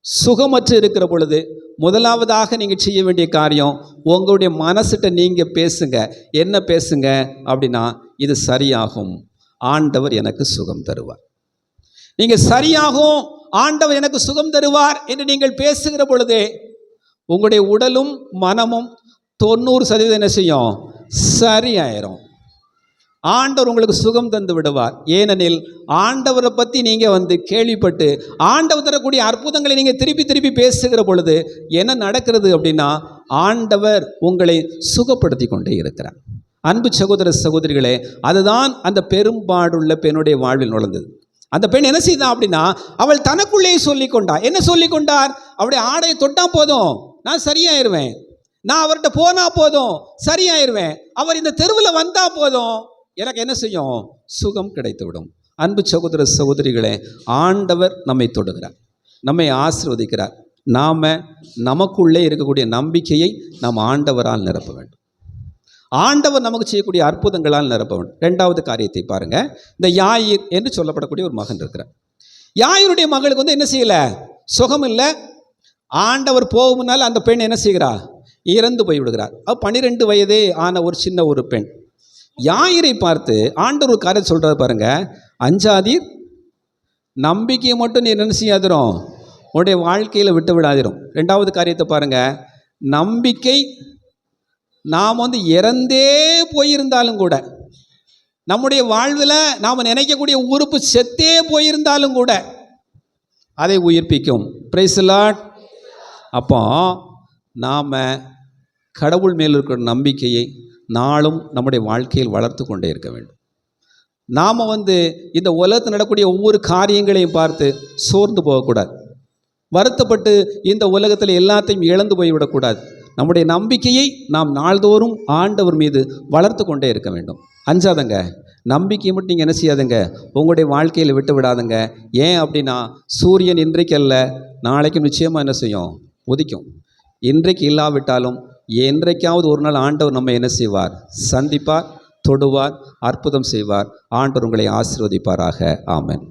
சுகமற்று இருக்கிற பொழுது முதலாவதாக நீங்கள் செய்ய வேண்டிய காரியம், உங்களுடைய மனசிட்ட நீங்கள் பேசுங்க. என்ன பேசுங்க அப்படின்னா, இது சரியாகும், ஆண்டவர் எனக்கு சுகம் தருவார். நீங்கள் சரியாகும், ஆண்டவர் எனக்கு சுகம் தருவார் என்று நீங்கள் பேசுகிற பொழுதே உங்களுடைய உடலும் மனமும் 90% என்ன செய்யும்? சரியாயிரும். ஆண்டவர் உங்களுக்கு சுகம் தந்து விடுவார். ஏனெனில் ஆண்டவரை பற்றி நீங்கள் கேள்விப்பட்டு ஆண்டவர் தரக்கூடிய அற்புதங்களை நீங்கள் திருப்பி திருப்பி பேசுகிற பொழுது என்ன நடக்கிறது அப்படின்னா, ஆண்டவர் உங்களை சுகப்படுத்தி கொண்டே இருக்கிறார். அன்பு சகோதர சகோதரிகளே, அதுதான் அந்த பெரும்பாடுள்ள பெண்ணுடைய வாழ்வில் நுழைந்தது. அந்த பெண் என்ன செய்தா அப்படின்னா, அவள் தனக்குள்ளே சொல்லிக்கொண்டார். என்ன சொல்லிக்கொண்டார்? அவருடைய ஆடையை தொட்டா போதும், நான் சரியாயிருவேன். நான் அவர்கிட்ட போனா போதும், சரியாயிருவேன். அவர் இந்த தெருவில் வந்தா போதும், எனக்கு என்ன செய்யும்? சுகம் கிடைத்துவிடும். அன்பு சகோதர சகோதரிகளே, ஆண்டவர் நம்மை தொடுகிறார், நம்மை ஆசீர்வதிக்கிறார். நாம் நமக்குள்ளே இருக்கக்கூடிய நம்பிக்கையை நாம் ஆண்டவரால் நிரப்ப வேண்டும். ஆண்டவர் நமக்கு செய்யக்கூடிய அற்புதங்களால் நிரப்ப வேண்டும். ரெண்டாவது காரியத்தை பாருங்க. இந்த யாயிர் என்று சொல்லப்படக்கூடிய ஒரு மகன் இருக்கிறார். யாயினுடைய மகளுக்கு என்ன செய்யல? சுகம் இல்லை. ஆண்டவர் போகும்னால அந்த பெண் என்ன செய்கிறா? இறந்து போய் விடுகிறார். 12 வயதே ஆன ஒரு சின்ன ஒரு பெண். யாயிரை பார்த்து ஆண்டவர் ஒரு காரியம் சொல்றாரு பாருங்க, அஞ்சாதீர், நம்பிக்கையை மட்டும் நீ என்ன செய்யாதிரும், உன்னுடைய வாழ்க்கையில் விட்டு விடாதிரும். ரெண்டாவது காரியத்தை பாருங்க, நம்பிக்கை நாம் இறந்தே போயிருந்தாலும் கூட, நம்முடைய வாழ்வில் நாம் நினைக்கக்கூடிய உறுப்பு செத்தே போயிருந்தாலும் கூட அதை உயிர்ப்பிக்கும். Price the Lord. அப்போ நாம் கடவுள் மேல் இருக்கிற நம்பிக்கையை நாளும் நம்முடைய வாழ்க்கையில் வளர்த்து கொண்டே இருக்க வேண்டும். நாம் இந்த உலகத்தில் நடக்கக்கூடிய ஒவ்வொரு காரியங்களையும் பார்த்து சோர்ந்து போகக்கூடாது, வருத்தப்பட்டு இந்த உலகத்தில் எல்லாத்தையும் இழந்து போய்விடக்கூடாது. நம்முடைய நம்பிக்கையை நாம் நாள்தோறும் ஆண்டவர் மீது வளர்த்து கொண்டே இருக்க வேண்டும். அஞ்சாதங்க, நம்பிக்கையை மட்டும் நீங்கள் என்ன செய்யாதுங்க, உங்களுடைய வாழ்க்கையில் விட்டு விடாதுங்க. ஏன் அப்படின்னா, சூரியன் இன்றைக்கு அல்ல நாளைக்கு நிச்சயமாக என்ன செய்யும்? உதிக்கும். இன்றைக்கு இல்லாவிட்டாலும் என்றைக்காவது ஒரு நாள் ஆண்டவர் நம்ம என்ன செய்வார்? சந்திப்பார், தொடுவார், அற்புதம் செய்வார். ஆண்டவர் உங்களை ஆசீர்வதிப்பாராக. ஆமென்.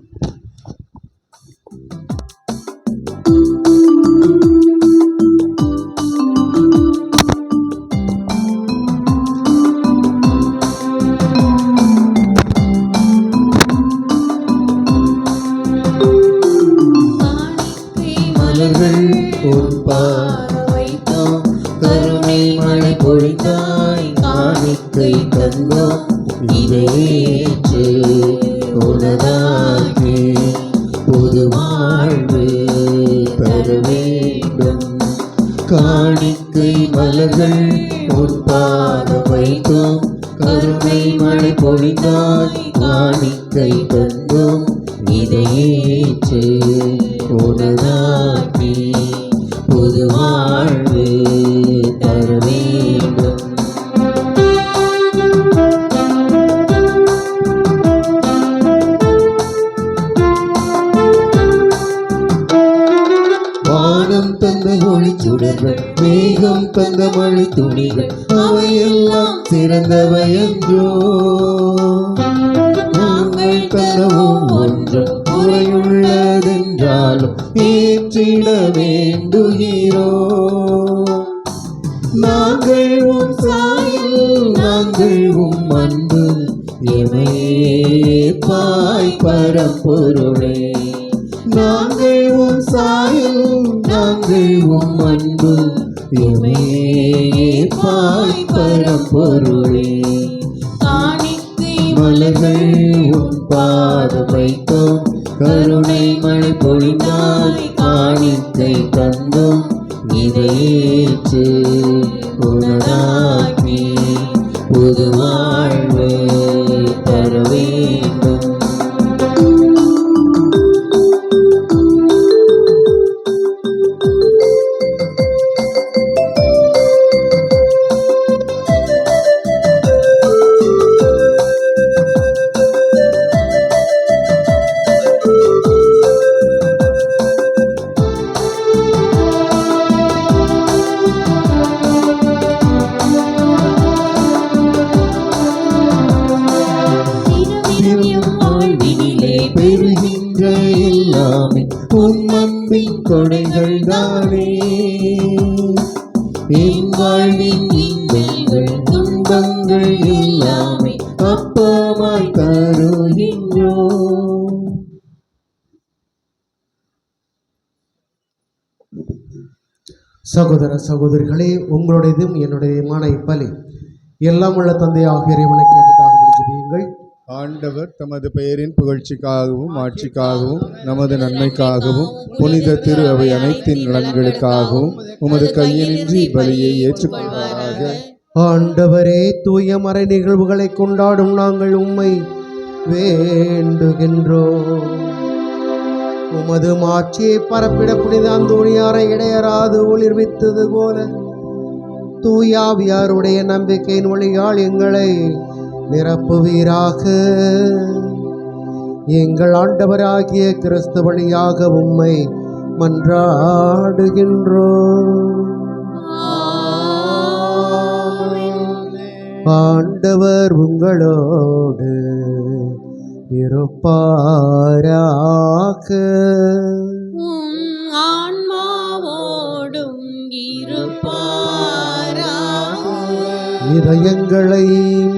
மலர்கள் வைத்தோம், கருணை மழை பொழிந்தாய், காணிக்கை தந்தோம், இதையேற்று உனதாகி புது வாழ்வு தர வேண்டும். காணிக்கை மலர்கள் உட்பாதம் வைத்தோம், கருணை மழை பொழிந்தாய், காணிக்கை தந்தோம், இதையேற்று உனதாகி புது வாழ்வு தர வேண்டும். வானம் தந்த ஒளி சுடர்கள், மேகம் தந்த மழை துளிகள், அவையெல்லாம் சிறந்தவையன்றோ. நாங்கள் தந்தவும் ஒன்றும் குறையுள்ளதென்றாலும் ஏற்றிட வேண்டுகிறோ. நாங்கள் உம் சாயல், நாங்கள் உம் அன்பு, எமையேற்பாய் பரம்பொருளே. நாங்கள் உம் சாயல், நாங்கள் உம் அன்பு, எமையேற்பாய் பரம்பொருளே. காணிக்கை மலர்கள் உன் பாதம் வைத்தோம், கருணை மழை பொழிந்தாய், காணிக்கை தந்தோம், இதையேற்று உனதாகி புது வாழ்வு தர வேண்டும். பெறுகின்ற எல்லாமே உன் அன்பின் கொடைகள் தானே. என் வாழ்வின் இன்பங்கள் துன்பங்கள் எல்லாமே அப்பமாய் தருகின்றோம். சகோதர சகோதரிகளே, உங்களுடையதும் என்னுடையதுமான இப்பலி எல்லாம் உள்ள தந்தையாக இறைவனுக்கு எதிராக ஜெபியுங்கள். ஆண்டவர் தமது பெயரின் புகழ்ச்சிக்காகவும் ஆட்சிக்காகவும் நமது நன்மைக்காகவும் புனித திரு அவை அனைத்தின் நலன்களுக்காகவும் உமது கையினின்றி பலியை ஏற்றுக்கொள்வாராக. ஆண்டவரே, தூய மறை நிகழ்வுகளை கொண்டாடும் நாங்கள் உம்மை வேண்டுகின்றோம். உமது மாட்சியை பரப்பிட புனித அந்தோணியாரை இடையராது ஒளிர்வித்தது போல தூயாவியாருடைய நம்பிக்கையின் வழியால் எங்களை நிரப்புவீராக. எங்கள் ஆண்டவராகிய கிறிஸ்து வழியாக உம்மை மன்றாடுகின்றோம். ஆண்டவர் உங்களோடு இருப்பாராக. ஆன்மாவோடும் இருப்பாராக. இதயங்களை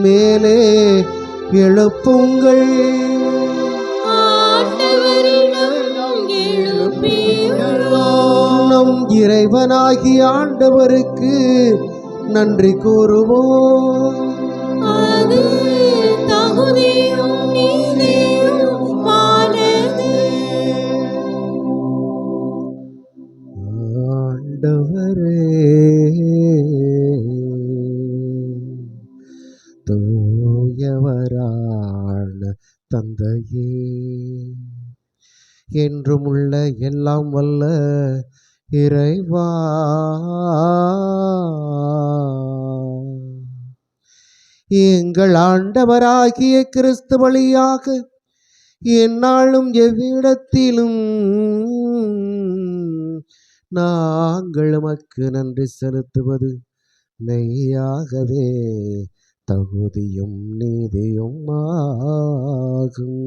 மேலே எழுப்புங்கள். ஆண்டவரிடம் எழுப்பியுள்ளோம். நம் இறைவனாகிய ஆண்டவருக்கு நன்றி கூறுவோம். அது தகுதியும் நீதியுமானது. ஆண்டவரே, தூயவரான தந்தையே, என்றும் உள்ள எல்லாம் வல்ல இறைவா, எங்கள் ஆண்டவராகிய கிறிஸ்து வழியாக எந்நாளும் எவ்விடத்திலும் நாங்கள் உமக்கு நன்றி செலுத்துவது மெய்யாகவே தகுதியும் நீதியும் ஆகும்.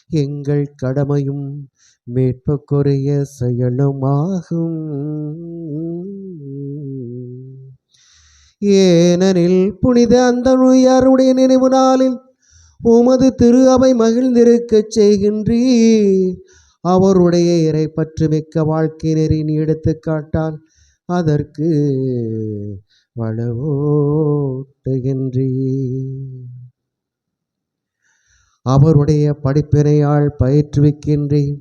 எங்கள் கடமையும் மீட்புக்குரிய செயலுமாகும். ஏனெனில் புனித அந்தோணியாருடைய நினைவு நாளில் உமது திரு அவை மகிழ்ந்திருக்கச் செய்கின்றீர். அவருடைய இறை பற்று மிக்க வாழ்க்கை நெறியின் எடுத்துக்காட்டால் அதற்கு வலுவூட்டுகின்றீர். அவருடைய படிப்பினையால் பயிற்றுவிக்கின்றேன்.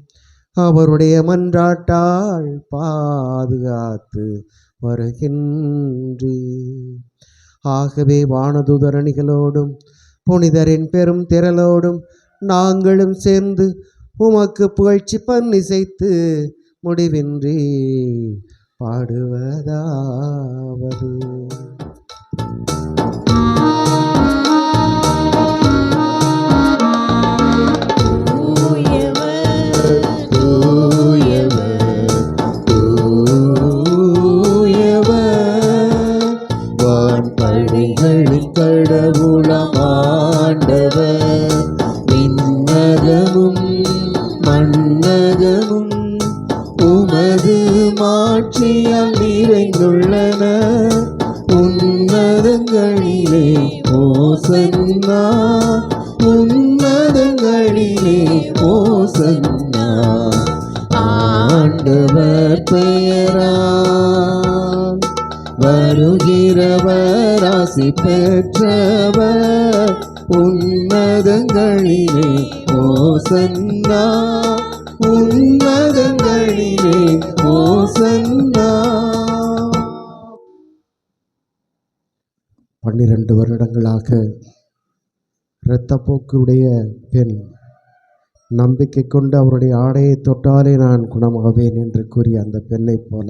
அவருடைய மன்றாட்டால் பாதுகாத்து வருகின்றீர். ஆகவே வானதுதரணிகளோடும் புனிதரின் பெரும் திரளோடும் நாங்களும் சேர்ந்து உமக்கு புகழ்ச்சி பன்னிசைத்து முடிவின்றி பாடுவதாவது. கடவுளமாண்டவர் விண்ணகமும் மண்ணகமும் உமது மாட்சியால் நிறைந்துள்ளன. உன்னதங்களிலே ஓசன்னா, உன்னதங்களிலே ஓசன்னா. ஆண்டவர் பெயரால் வருகிறவர் ஆசி பெற்றவர். உன்னதங்களிலே ஓசன்னா, உன்னதங்களிலே ஓசன்னா. 12 வருடங்களாக இரத்தப்போக்குடைய பெண் நம்பிக்கை கொண்டு அவருடைய ஆடையை தொட்டாலே நான் குணமாவேன் என்று கூறிய அந்த பெண்ணைப் போல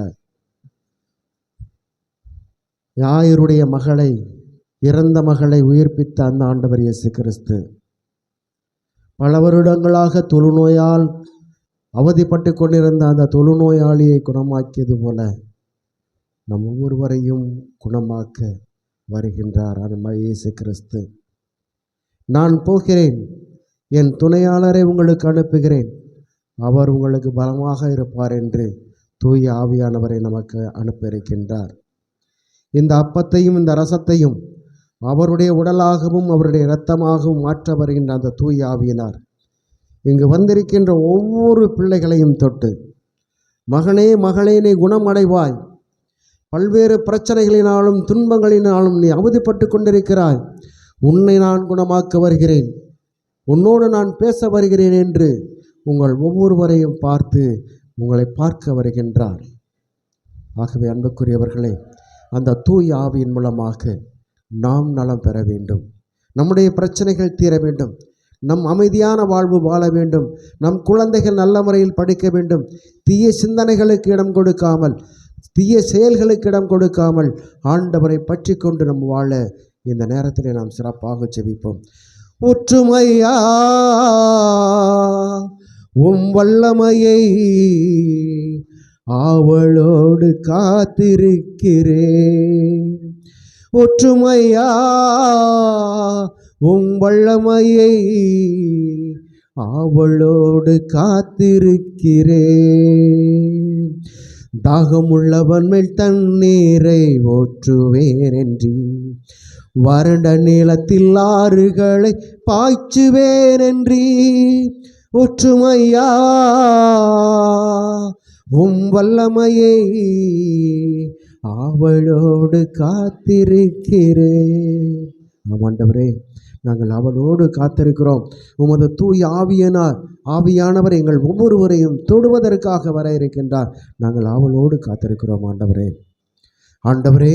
யாயிருடைய மகளை, இறந்த மகளை உயிர்ப்பித்த அந்த ஆண்டவர் இயேசு கிறிஸ்து பல வருடங்களாக தொழுநோயால் அவதிப்பட்டு கொண்டிருந்த அந்த தொழுநோயாளியை குணமாக்கியது போல நம் ஒவ்வொருவரையும் குணமாக்க வருகின்றார் அந்த இயேசு கிறிஸ்து. நான் போகிறேன், என் துணையாளரை உங்களுக்கு அனுப்புகிறேன், அவர் உங்களுக்கு பலமாக இருப்பார் என்று தூய ஆவியானவரை நமக்கு அனுப்பியிருக்கின்றார். இந்த அப்பத்தையும் இந்த ரசத்தையும் அவருடைய உடலாகவும் அவருடைய இரத்தமாகவும் மாற்ற வருகின்ற அந்த தூய ஆவியினார் இங்கு வந்திருக்கின்ற ஒவ்வொரு பிள்ளைகளையும் தொட்டு, மகனே மகளே நீ குணமடைவாய், பல்வேறு பிரச்சனைகளினாலும் துன்பங்களினாலும் நீ அவதிப்பட்டு கொண்டிருக்கிறாய், உன்னை நான் குணமாக்க வருகிறேன், உன்னோடு நான் பேச வருகிறேன் என்று உங்கள் ஒவ்வொருவரையும் பார்த்து உங்களை பார்க்க வருகின்றார். ஆகவே அன்புக்குரியவர்களே, அந்த தூய ஆவியின் மூலமாக நாம் நலம் பெற வேண்டும், நம்முடைய பிரச்சனைகள் தீர வேண்டும், நம் அமைதியான வாழ்வு வாழ வேண்டும், நம் குழந்தைகள் நல்ல முறையில் படிக்க வேண்டும், தீய சிந்தனைகளுக்கு இடம் கொடுக்காமல், தீய செயல்களுக்கு இடம் கொடுக்காமல் ஆண்டவரை பற்றி கொண்டு நம் வாழ இந்த நேரத்தில் நாம் சிறப்பாக ஜெபிப்போம். ஒற்றுமையா உம் வல்லமையை ஆவலோடு காத்திருக்கிறேன். ஒற்றுமையா உம் வல்லமையை ஆவலோடு காத்திருக்கிறேன். தாகமுள்ளவன் மேல் தண்ணீரை ஊற்றுவேன் என்று, வறண்ட நிலத்தில் ஆறுகளை பாய்ச்சுவேன் என்று. ஒற்றுமையா உம் வல்லமையை ஆவலோடு காத்திருக்கிறேன். ஆண்டவரே, நாங்கள் அவளோடு காத்திருக்கிறோம். உமது தூய ஆவியானவர் எங்கள் ஒவ்வொருவரையும் தொடுவதற்காக வர இருக்கின்றார். நாங்கள் அவளோடு காத்திருக்கிறோம். ஆண்டவரே,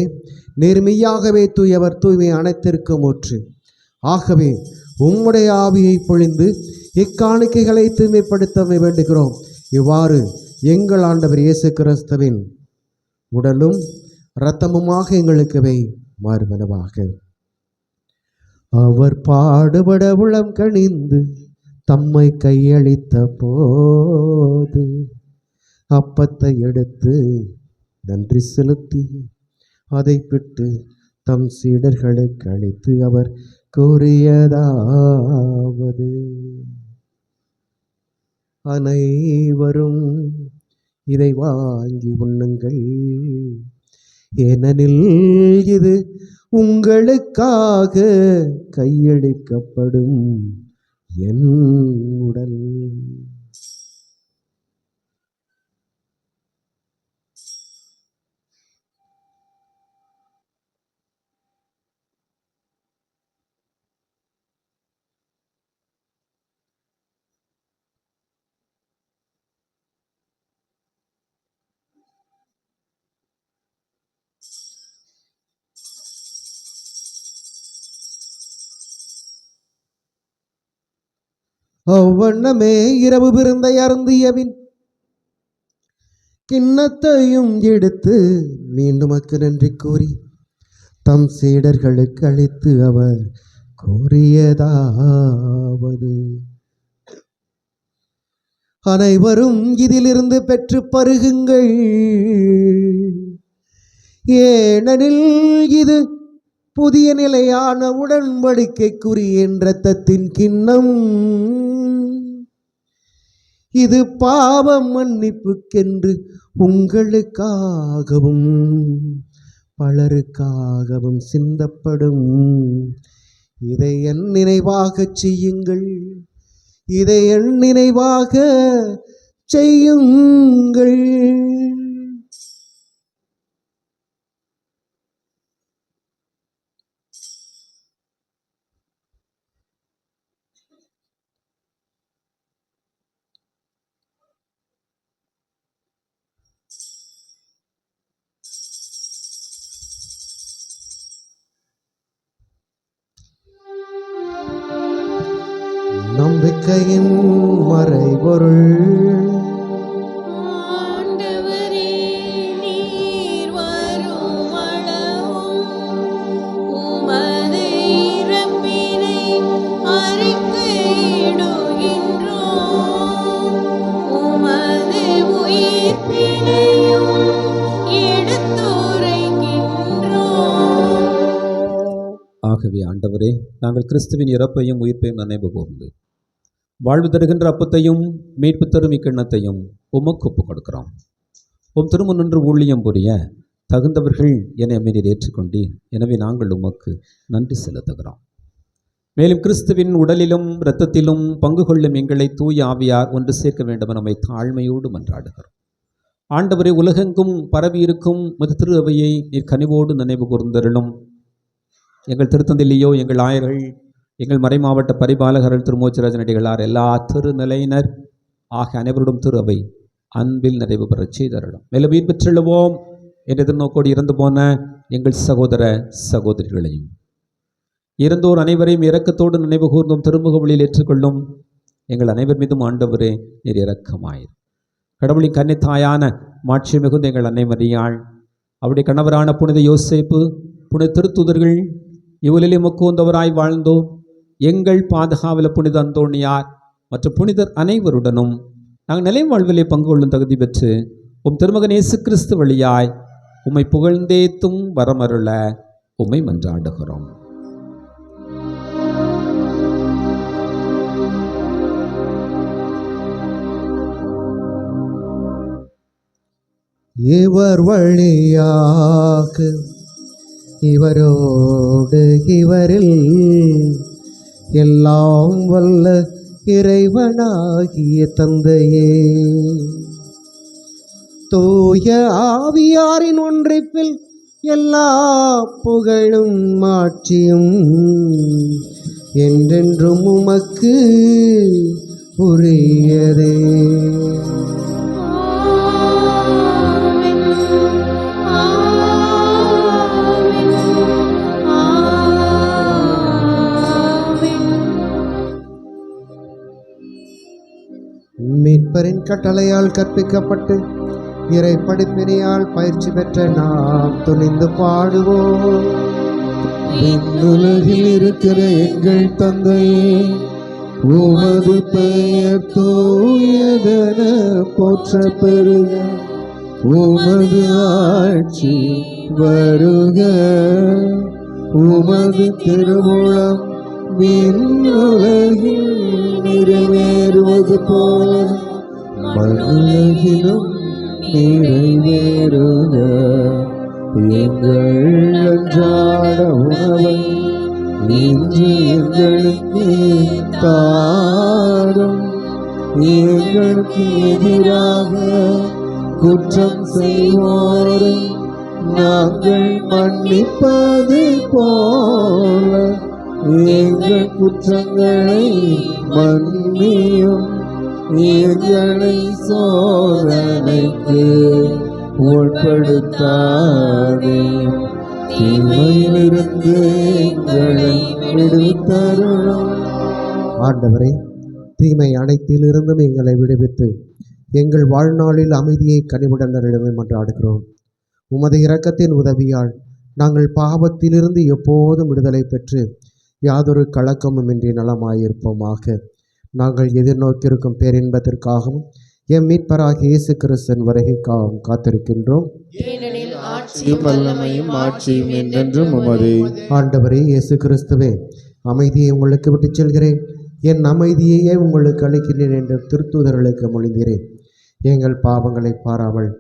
நேர்மையாகவே தூயவர், தூய்மை அனைத்திற்கும் ஊற்று. ஆகவே உம்முடைய ஆவியை பொழிந்து இக்காணிக்கைகளை தூய்மைப்படுத்த வேண்டுகிறோம். இவ்வாறு எங்கள் ஆண்டவர் இயேசு கிறிஸ்துவின் உடலும் இரத்தமுமாக எங்களுக்குவை மாறுவனவாக. அவர் பாடுபட உளம் கனிந்து தம்மை கையளித்த போது அப்பத்தை எடுத்து நன்றி செலுத்தி அதை பிட்டு தம் சீடர்களுக்கு அளித்து அவர் கூறியதாவது, அனைவரும் இதை வாங்கி உண்ணுங்கள், ஏனெனில் இது உங்களுக்காக கையளிக்கப்படும் என் உடல். அவ்வண்ணமே இரவு விருந்தை அருந்தியபின் கிண்ணத்தையும் எடுத்து மீண்டும் நன்றி கூறி தம் சீடர்களுக்கு அளித்து அவர் கூறியதாவது, அனைவரும் இதிலிருந்து பெற்று பருகுங்கள், ஏனெனில் இது புதிய நிலையான உடன்படிக்கைக்குரிய இரத்தத்தின் கிண்ணம். இது பாவம் மன்னிப்புக்கென்று உங்களுக்காகவும் பலருக்காகவும் சிந்தப்படும். இதை என் நினைவாகச் செய்யுங்கள், இதை என் நினைவாக செய்யுங்கள். நம்பிக்கையின் மறைபொருள், ஆண்டவரே, நீர் வரும் அளவும் உமது இறப்பினை அறிக்கையிடுகின்றோம், உமது உயிர்ப்பினையும் எடுத்துரைக்கின்றோம். ஆகவே ஆண்டவரே, நாங்கள் கிறிஸ்துவின் இறப்பையும் உயிர்ப்பையும் நினைவு கூர்ந்து வாழ்வு தருகின்ற அப்பத்தையும் மீட்பு தரும் இக்கிண்ணத்தையும் உமக்கு ஒப்புக் கொடுக்கிறோம். உம் திருமுன் நின்று ஊழியம் புரிய தகுந்தவர்கள் என நீர் ஏற்றுக்கொண்டீர். எனவே நாங்கள் உமக்கு நன்றி செலுத்துகிறோம். மேலும் கிறிஸ்துவின் உடலிலும் இரத்தத்திலும் பங்கு கொள்ளும் எங்களை தூய ஆவியார் ஒன்று சேர்க்க வேண்டும் என நம்மை தாழ்மையோடு மன்றாடுகிறோம். ஆண்டவரை, உலகெங்கும் பரவி இருக்கும் மது திரு அவையை நீர் கனிவோடு நினைவு கூர்ந்தருளும். எங்கள் திருத்தந்தையிலேயோ எங்கள் ஆயர்கள், எங்கள் மறைமாவட்ட பரிபாலகர்கள், திருமூச்சராஜன் அடிகளார், எல்லா திருநிலையினர் ஆகிய அனைவருடன் திரு அவை அன்பில் நிறைவு பெறச் செய்தருளும். மேலும் உயிர் பெற்றெழுவோம் என்று எதிர்நோக்கோடு இறந்து போன எங்கள் சகோதர சகோதரிகளையும் இறந்தோர் அனைவரையும் இரக்கத்தோடு நினைவு கூர்ந்தும் திருமுக வழியில் ஏற்றுக்கொள்ளும் எங்கள் அனைவர் மீதும் ஆண்டவரே நீர் இரக்கமாயிரும். கடவுளின் கன்னித்தாயான மாட்சி மிகுந்த எங்கள் அன்னை மரியாள், அவருடைய கணவரான புனித யோசேப்பு, புனித திருத்துதர்கள், இவளிலே முக்குவந்தவராய் வாழ்ந்தோம் எங்கள் பாதுகாவல புனித அந்தோணியார் மற்றும் புனிதர் அனைவருடனும் நாங்கள் நிலை வாழ்விலே பங்கு கொள்ளும் தகுதி பெற்று உம் திருமகன் இயேசு கிறிஸ்து வழியாய் உம்மை புகழ்ந்தேத்தும் வரமருள உம்மை மன்றாடுகிறோம். இவர் வழியாக இவரோடு இவரில் எல்லாம் வல்ல இறைவனாகிய தந்தையே, தூய ஆவியாரின் ஒன்றிப்பில் எல்லா புகழும் ஆட்சியும் என்றென்றும் உமக்கு உரியதே. மீட்பரின் கட்டளையால் கற்பிக்கப்பட்டு இறை படிப்பினையால் பயிற்சி பெற்ற நாம் துணிந்து பாடுவோம். விண்ணுலகில் இருக்கிற எங்கள் தந்தையே, உமது பெயர் தூயதென போற்ற பெறுக. உமது ஆட்சி வருக. உமது திருவுளம் விண்ணுலகில் நிறைவேறுவது போல மண்ணுலகிலும் நிறைவேறுக. எங்கள் அன்றாட உணவை இன்று எங்களுக்கு தாரும். எங்களுக்கு எதிராக குற்றம் செய்வோரை நாங்கள் மன்னிப்பது போல எங்கள் குற்றங்களை மன்னியும். எங்களை சோதனைக்கு உட்படுத்தாதே, தீமையிலிருந்து எங்களை விடுவித்தருளும். ஆண்டவரே, தீமை அனைத்திலிருந்தும் எங்களை விடுவித்து எங்கள் வாழ்நாளில் அமைதியை கனிவுடன் அருளவே மன்றாடுகிறோம். உமது இரக்கத்தின் உதவியால் நாங்கள் பாவத்திலிருந்து எப்போதும் விடுதலை பெற்று யாதொரு கலக்கமுமின்றி நலமாயிருப்போமாக. நாங்கள் எதிர்நோக்கியிருக்கும் பேரின்பத்திற்காகவும் எம் மீட்பராகிய இயேசு கிறிஸ்துவின் வருகைக்காகவும் காத்திருக்கின்றோம். வல்லமையும் ஆட்சியும் என்றென்றும் உமதே. ஆண்டவரே இயேசு கிறிஸ்துவே, அமைதியை உங்களுக்கு விட்டுச் செல்கிறேன், என் அமைதியையே உங்களுக்கு அளிக்கின்றேன் என்று திருத்தூதர்களுக்கு மொழிந்தீரேன். எங்கள் பாவங்களை பாராமல்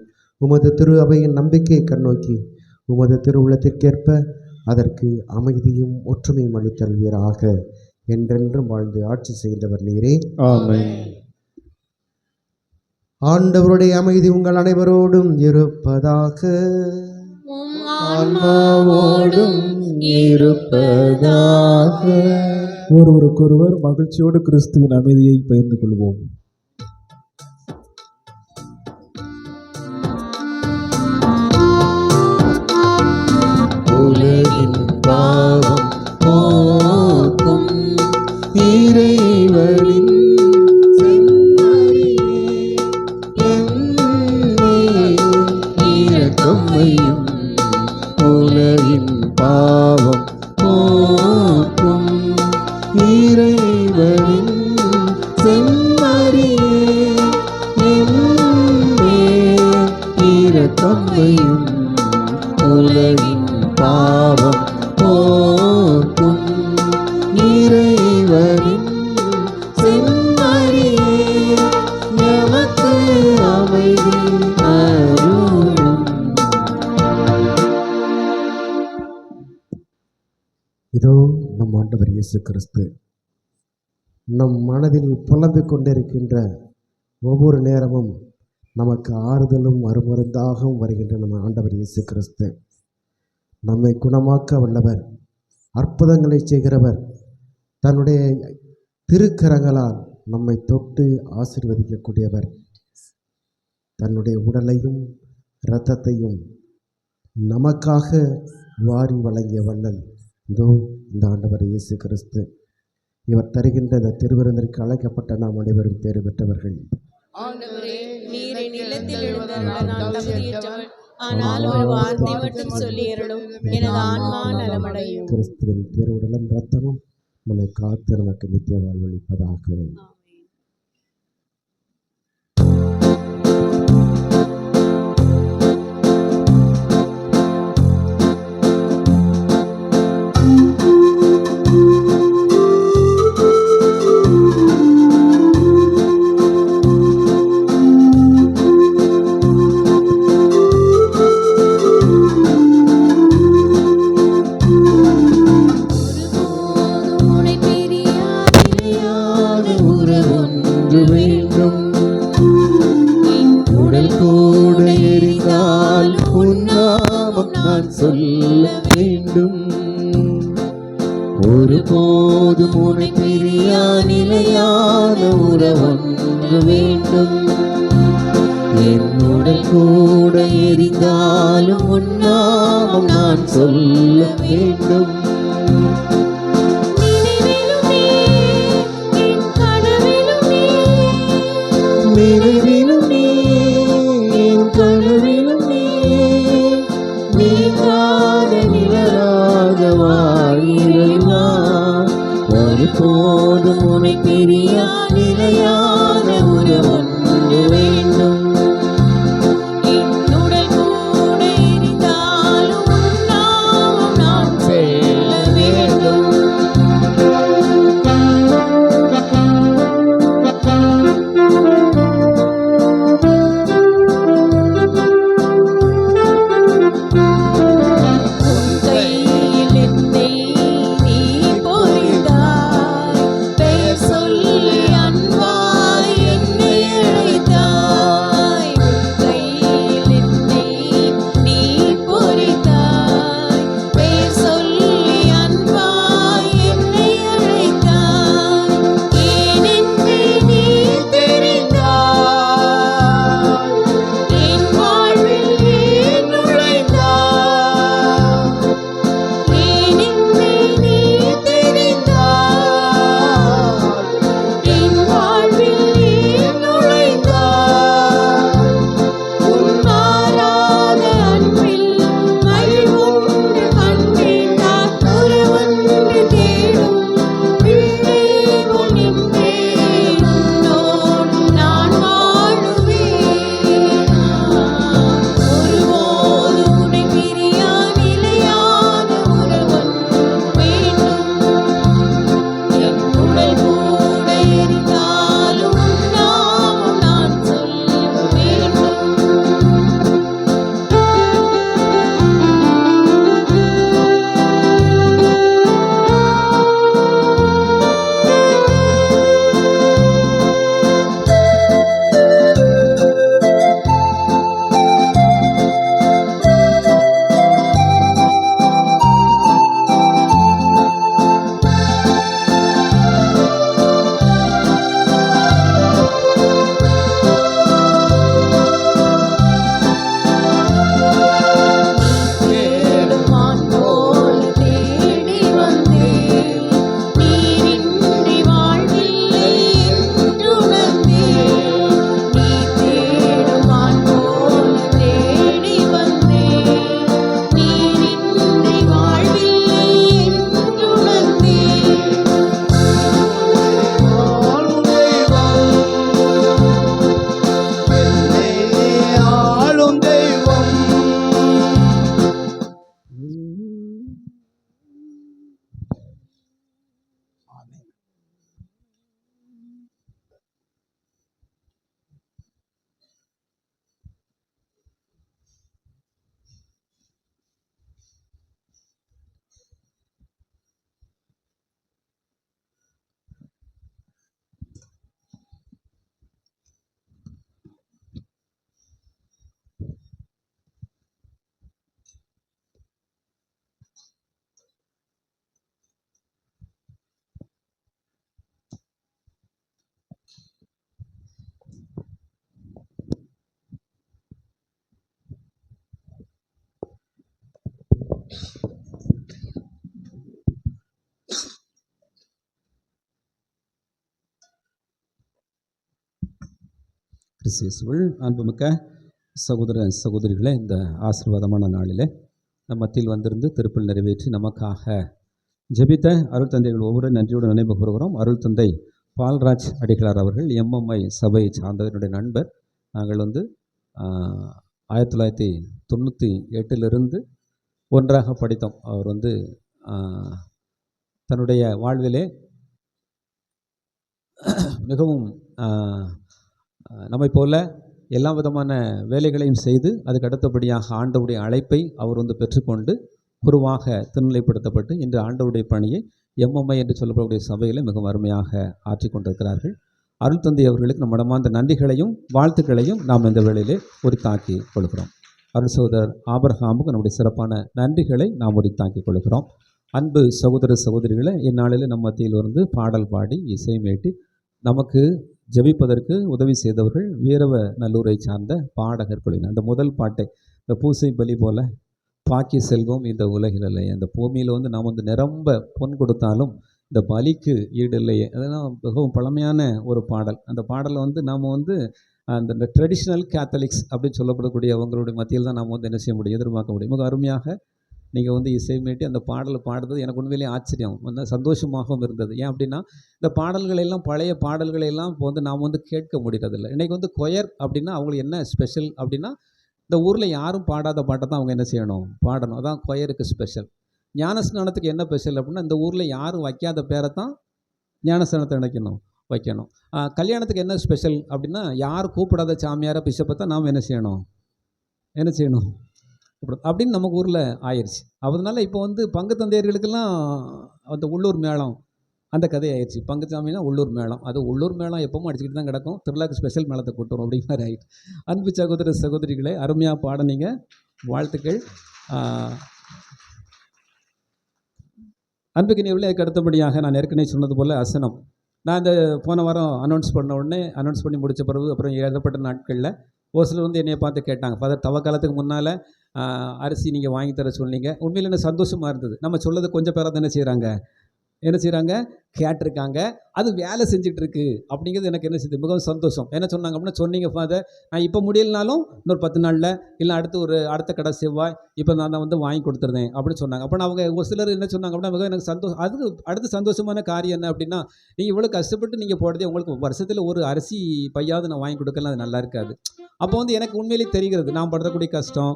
உமது திரு அவையின் நம்பிக்கையை கண்ணோக்கி உமது திருவுளத்திற்கேற்ப அதற்கு அமைதியும் ஒற்றுமையும் அளித்தல்வீராக. என்றென்றும் வாழ்ந்து ஆட்சி செய்தவர் நீரே. ஆமென். ஆண்டவருடைய அமைதி உங்கள் அனைவரோடும் இருப்பதாக. ஆன்மாவோடும் இருப்பதாக. ஒருவருக்கொருவர் மகிழ்ச்சியோடு கிறிஸ்துவின் அமைதியை பகிர்ந்து கொள்வோம். உலகின் பாவம் போக்கும் இறைவனின் செம்மறியே, என்மேல் இரக்கம் வையும். உலகின் பாவம் போக்கும் இறைவனின் செம்மறியே, என்மேல் இரக்கம் வையும். உலகின் பாவம் போக்கும் இறைவனின் செம்மறியே, எமக்கு அமைதி அருளும். இதோ நம் ஆண்டவர் இயேசு கிறிஸ்து நம் மனதில் புலம்பிக் கொண்டிருக்கின்ற ஒவ்வொரு நேரமும் நமக்கு ஆறுதலும் அருமருந்தாகவும் வருகின்ற நம்ம ஆண்டவர் இயேசு கிறிஸ்து நம்மை குணமாக்க வல்லவர். அற்புதங்களை செய்கிறவர். தன்னுடைய திருக்கரங்களால் நம்மை தொட்டு ஆசீர்வதிக்கக்கூடியவர். தன்னுடைய உடலையும் இரத்தத்தையும் நமக்காக வாரி வழங்கிய வள்ளல் இதோ இந்த ஆண்டவர் இயேசு கிறிஸ்து. இவர் தருகின்ற இந்த திருவிருந்திற்கு அழைக்கப்பட்ட நாம் அனைவரும் தேர்வு பெற்றவர்கள். ஆண்டவரே, நீரை நிலத்தில் எழுந்தருள நான் தகுதியற்றவள். ஆனால் ஒரு வார்த்தை மட்டும் சொல்லி அருளும், எனது ஆன்மா நலமடையும். கிறிஸ்துவின் திருவுடலும் இரத்தமும் நம்மை காத்து நமக்கு நித்திய வாழ்வளிப்பதாக. சொல்ல வேண்டும். ஒருபோதும் உன்னை பிரியா நிலையான உறவொன்று வேண்டும். என்னுடன் கூட எரிந்தாலும் உன் நாமம் நான் சொல்ல வேண்டும். நினைவிலும் நீ, என் கனவிலும் நீ, நீங்காத நிழலாக வாழ்கிறவா. ஒருபோதும் உன்னை பிரியா நிலையான உறவொன்று வேண்டும். என்னுடன் கூட எரிந்தாலும் உன் நாமம் நான் சொல்ல வேண்டும். கிறிஸ்துவுக்குள் அன்புமிக்க சகோதர சகோதரிகளே, இந்த ஆசீர்வாதமான நாளிலே நம் மத்தியில் வந்திருந்து திருப்பல் நிறைவேற்றி நமக்காக ஜெபித்த அருள் தந்தைகள் ஒவ்வொரு நன்றியோடு நினைவு கூறுகிறோம். அருள் தந்தை பால்ராஜ் அடிகளார் அவர்கள் எம்எம்ஐ சபையை சார்ந்தவருடைய நண்பர். நாங்கள் 1998 ஒன்றாக படித்தோம். அவர் தன்னுடைய வாழ்விலே மிகவும் நம்மை போல எல்லா விதமான வேலைகளையும் செய்து அதுக்கு அடுத்தபடியாக ஆண்டவருடைய அழைப்பை அவர் பெற்றுக்கொண்டு குருவாக திருநிலைப்படுத்தப்பட்டு இன்று ஆண்டவருடைய பணியை எம்எம்ஐ என்று சொல்லப்படக்கூடிய சபையில் மிகவும் அருமையாக ஆற்றி கொண்டிருக்கிறார்கள். அருள் தந்தை அவர்களுக்கு நம்ம மனமார்ந்த நன்றிகளையும் வாழ்த்துக்களையும் நாம் இந்த வேளையிலே உரித்தாக்கி கொள்கிறோம். அருள் சகோதரர் ஆபிரகாமுக்கு நம்முடைய சிறப்பான நன்றிகளை நாம் உரித்தாக்கி கொள்கிறோம். அன்பு சகோதர சகோதரிகளை, இந்நாளில் நம்ம மத்தியில் பாடல் பாடி இசை மீட்டி நமக்கு ஜெபிப்பதற்கு உதவி செய்தவர்கள் வீரவ நல்லூரை சார்ந்த பாடகர் குழுவினர். அந்த முதல் பாட்டை, இந்த பூசை பலி போல பாக்கி செல்வம் இந்த உலகில் இல்லை, அந்த பூமியில் நாம் நிரம்ப பொன் கொடுத்தாலும் இந்த பலிக்கு ஈடு இல்லையே, அதெல்லாம் மிகவும் பழமையான ஒரு பாடல். அந்த பாடலை நாம் அந்த ட்ரெடிஷ்னல் கேத்தலிக்ஸ் அப்படின்னு சொல்லப்படக்கூடிய அவங்களுடைய மத்தியில் தான் நாம் என்ன செய்ய முடியும், எதிர்பார்க்க முடியும். மிக அருமையாக நீங்கள் இசை மீட்டி அந்த பாடலை பாடுறது எனக்கு உண்மையிலேயே ஆச்சரியம், சந்தோஷமாகவும் இருந்தது. ஏன் அப்படின்னா, இந்த பாடல்களெல்லாம் பழைய பாடல்களெல்லாம் இப்போ நாம் கேட்க முடியறதில்லை. இன்றைக்கி கொயர் அப்படின்னா அவங்களுக்கு என்ன ஸ்பெஷல் அப்படின்னா, இந்த ஊரில் யாரும் பாடாத பாட்டை தான் அவங்க என்ன செய்யணும், பாடணும். அதான் கொயருக்கு ஸ்பெஷல். ஞானஸ்நானத்துக்கு என்ன ஸ்பெஷல் அப்படின்னா, இந்த ஊரில் யாரும் வைக்காத பேரை தான் ஞானஸ்நானத்தை வைக்கணும். கல்யாணத்துக்கு என்ன ஸ்பெஷல் அப்படின்னா, யார் கூப்பிடாத சாமியாரை பிஷப்பை தான் நாம் என்ன செய்யணும் அப்படின்னு நமக்கு ஊரில் ஆயிடுச்சு. அதனால இப்போ பங்கு தந்தையர்களுக்கெல்லாம் அந்த உள்ளூர் மேளம் அந்த கதை ஆயிடுச்சு. பங்குச்சாமினா உள்ளூர் மேளம், அது உள்ளூர் மேளம் எப்பவும் அடிச்சுக்கிட்டு தான் கிடக்கும், திருவிழாக்கு ஸ்பெஷல் மேளத்தை கூட்டுறோம் அப்படிங்கிற மாதிரி ஆகிட்டு. அன்பு சகோதர சகோதரிகளே, அருமையாக பாடினீங்க, வாழ்த்துக்கள். அன்புக்கு நீர்களே, அதுக்கு அடுத்தபடியாக நான் ஏற்கனவே சொன்னது போல் அசனம். நான் இந்த போன வாரம் அனௌன்ஸ் பண்ணி முடித்த பிறகு அப்புறம் எழுதப்பட்ட நாட்களில் ஒரு சிலர் என்னை பார்த்து கேட்டாங்க, ஃபாதர் தவக்காலத்துக்கு முன்னால் அரிசி நீங்கள் வாங்கி தர சொன்னீங்க. உண்மையில் என்ன சந்தோஷமாக இருந்தது. நம்ம சொல்லது கொஞ்சம் பேராக என்ன செய்கிறாங்க கேட்டிருக்காங்க, அது வேலை செஞ்சிட்ருக்கு அப்படிங்கிறது எனக்கு என்ன செய்யுது, மிகவும் சந்தோஷம். என்ன சொன்னாங்க அப்படின்னா, சொன்னீங்க ஃபாதர், நான் இப்போ முடியலனாலும் இன்னொரு 10 நாளில் இல்லை அடுத்த கடை செவ்வாய் இப்போ நான் வாங்கி கொடுத்துருந்தேன் அப்படின்னு சொன்னாங்க. அப்போ அவங்க ஒரு சிலர் என்ன சொன்னாங்க அப்படின்னா, மிகவும் எனக்கு சந்தோஷம். அதுக்கு அடுத்த சந்தோஷமான காரியம் என்ன அப்படின்னா, நீங்கள் இவ்வளோ கஷ்டப்பட்டு நீங்கள் போடுறதே உங்களுக்கு வருஷத்தில் ஒரு அரிசி பையாவது நான் வாங்கி கொடுக்கலாம், அது நல்லா இருக்காது. அப்போ எனக்கு உண்மையிலேயே தெரிகிறது நான் படுறக்கூடிய கஷ்டம்.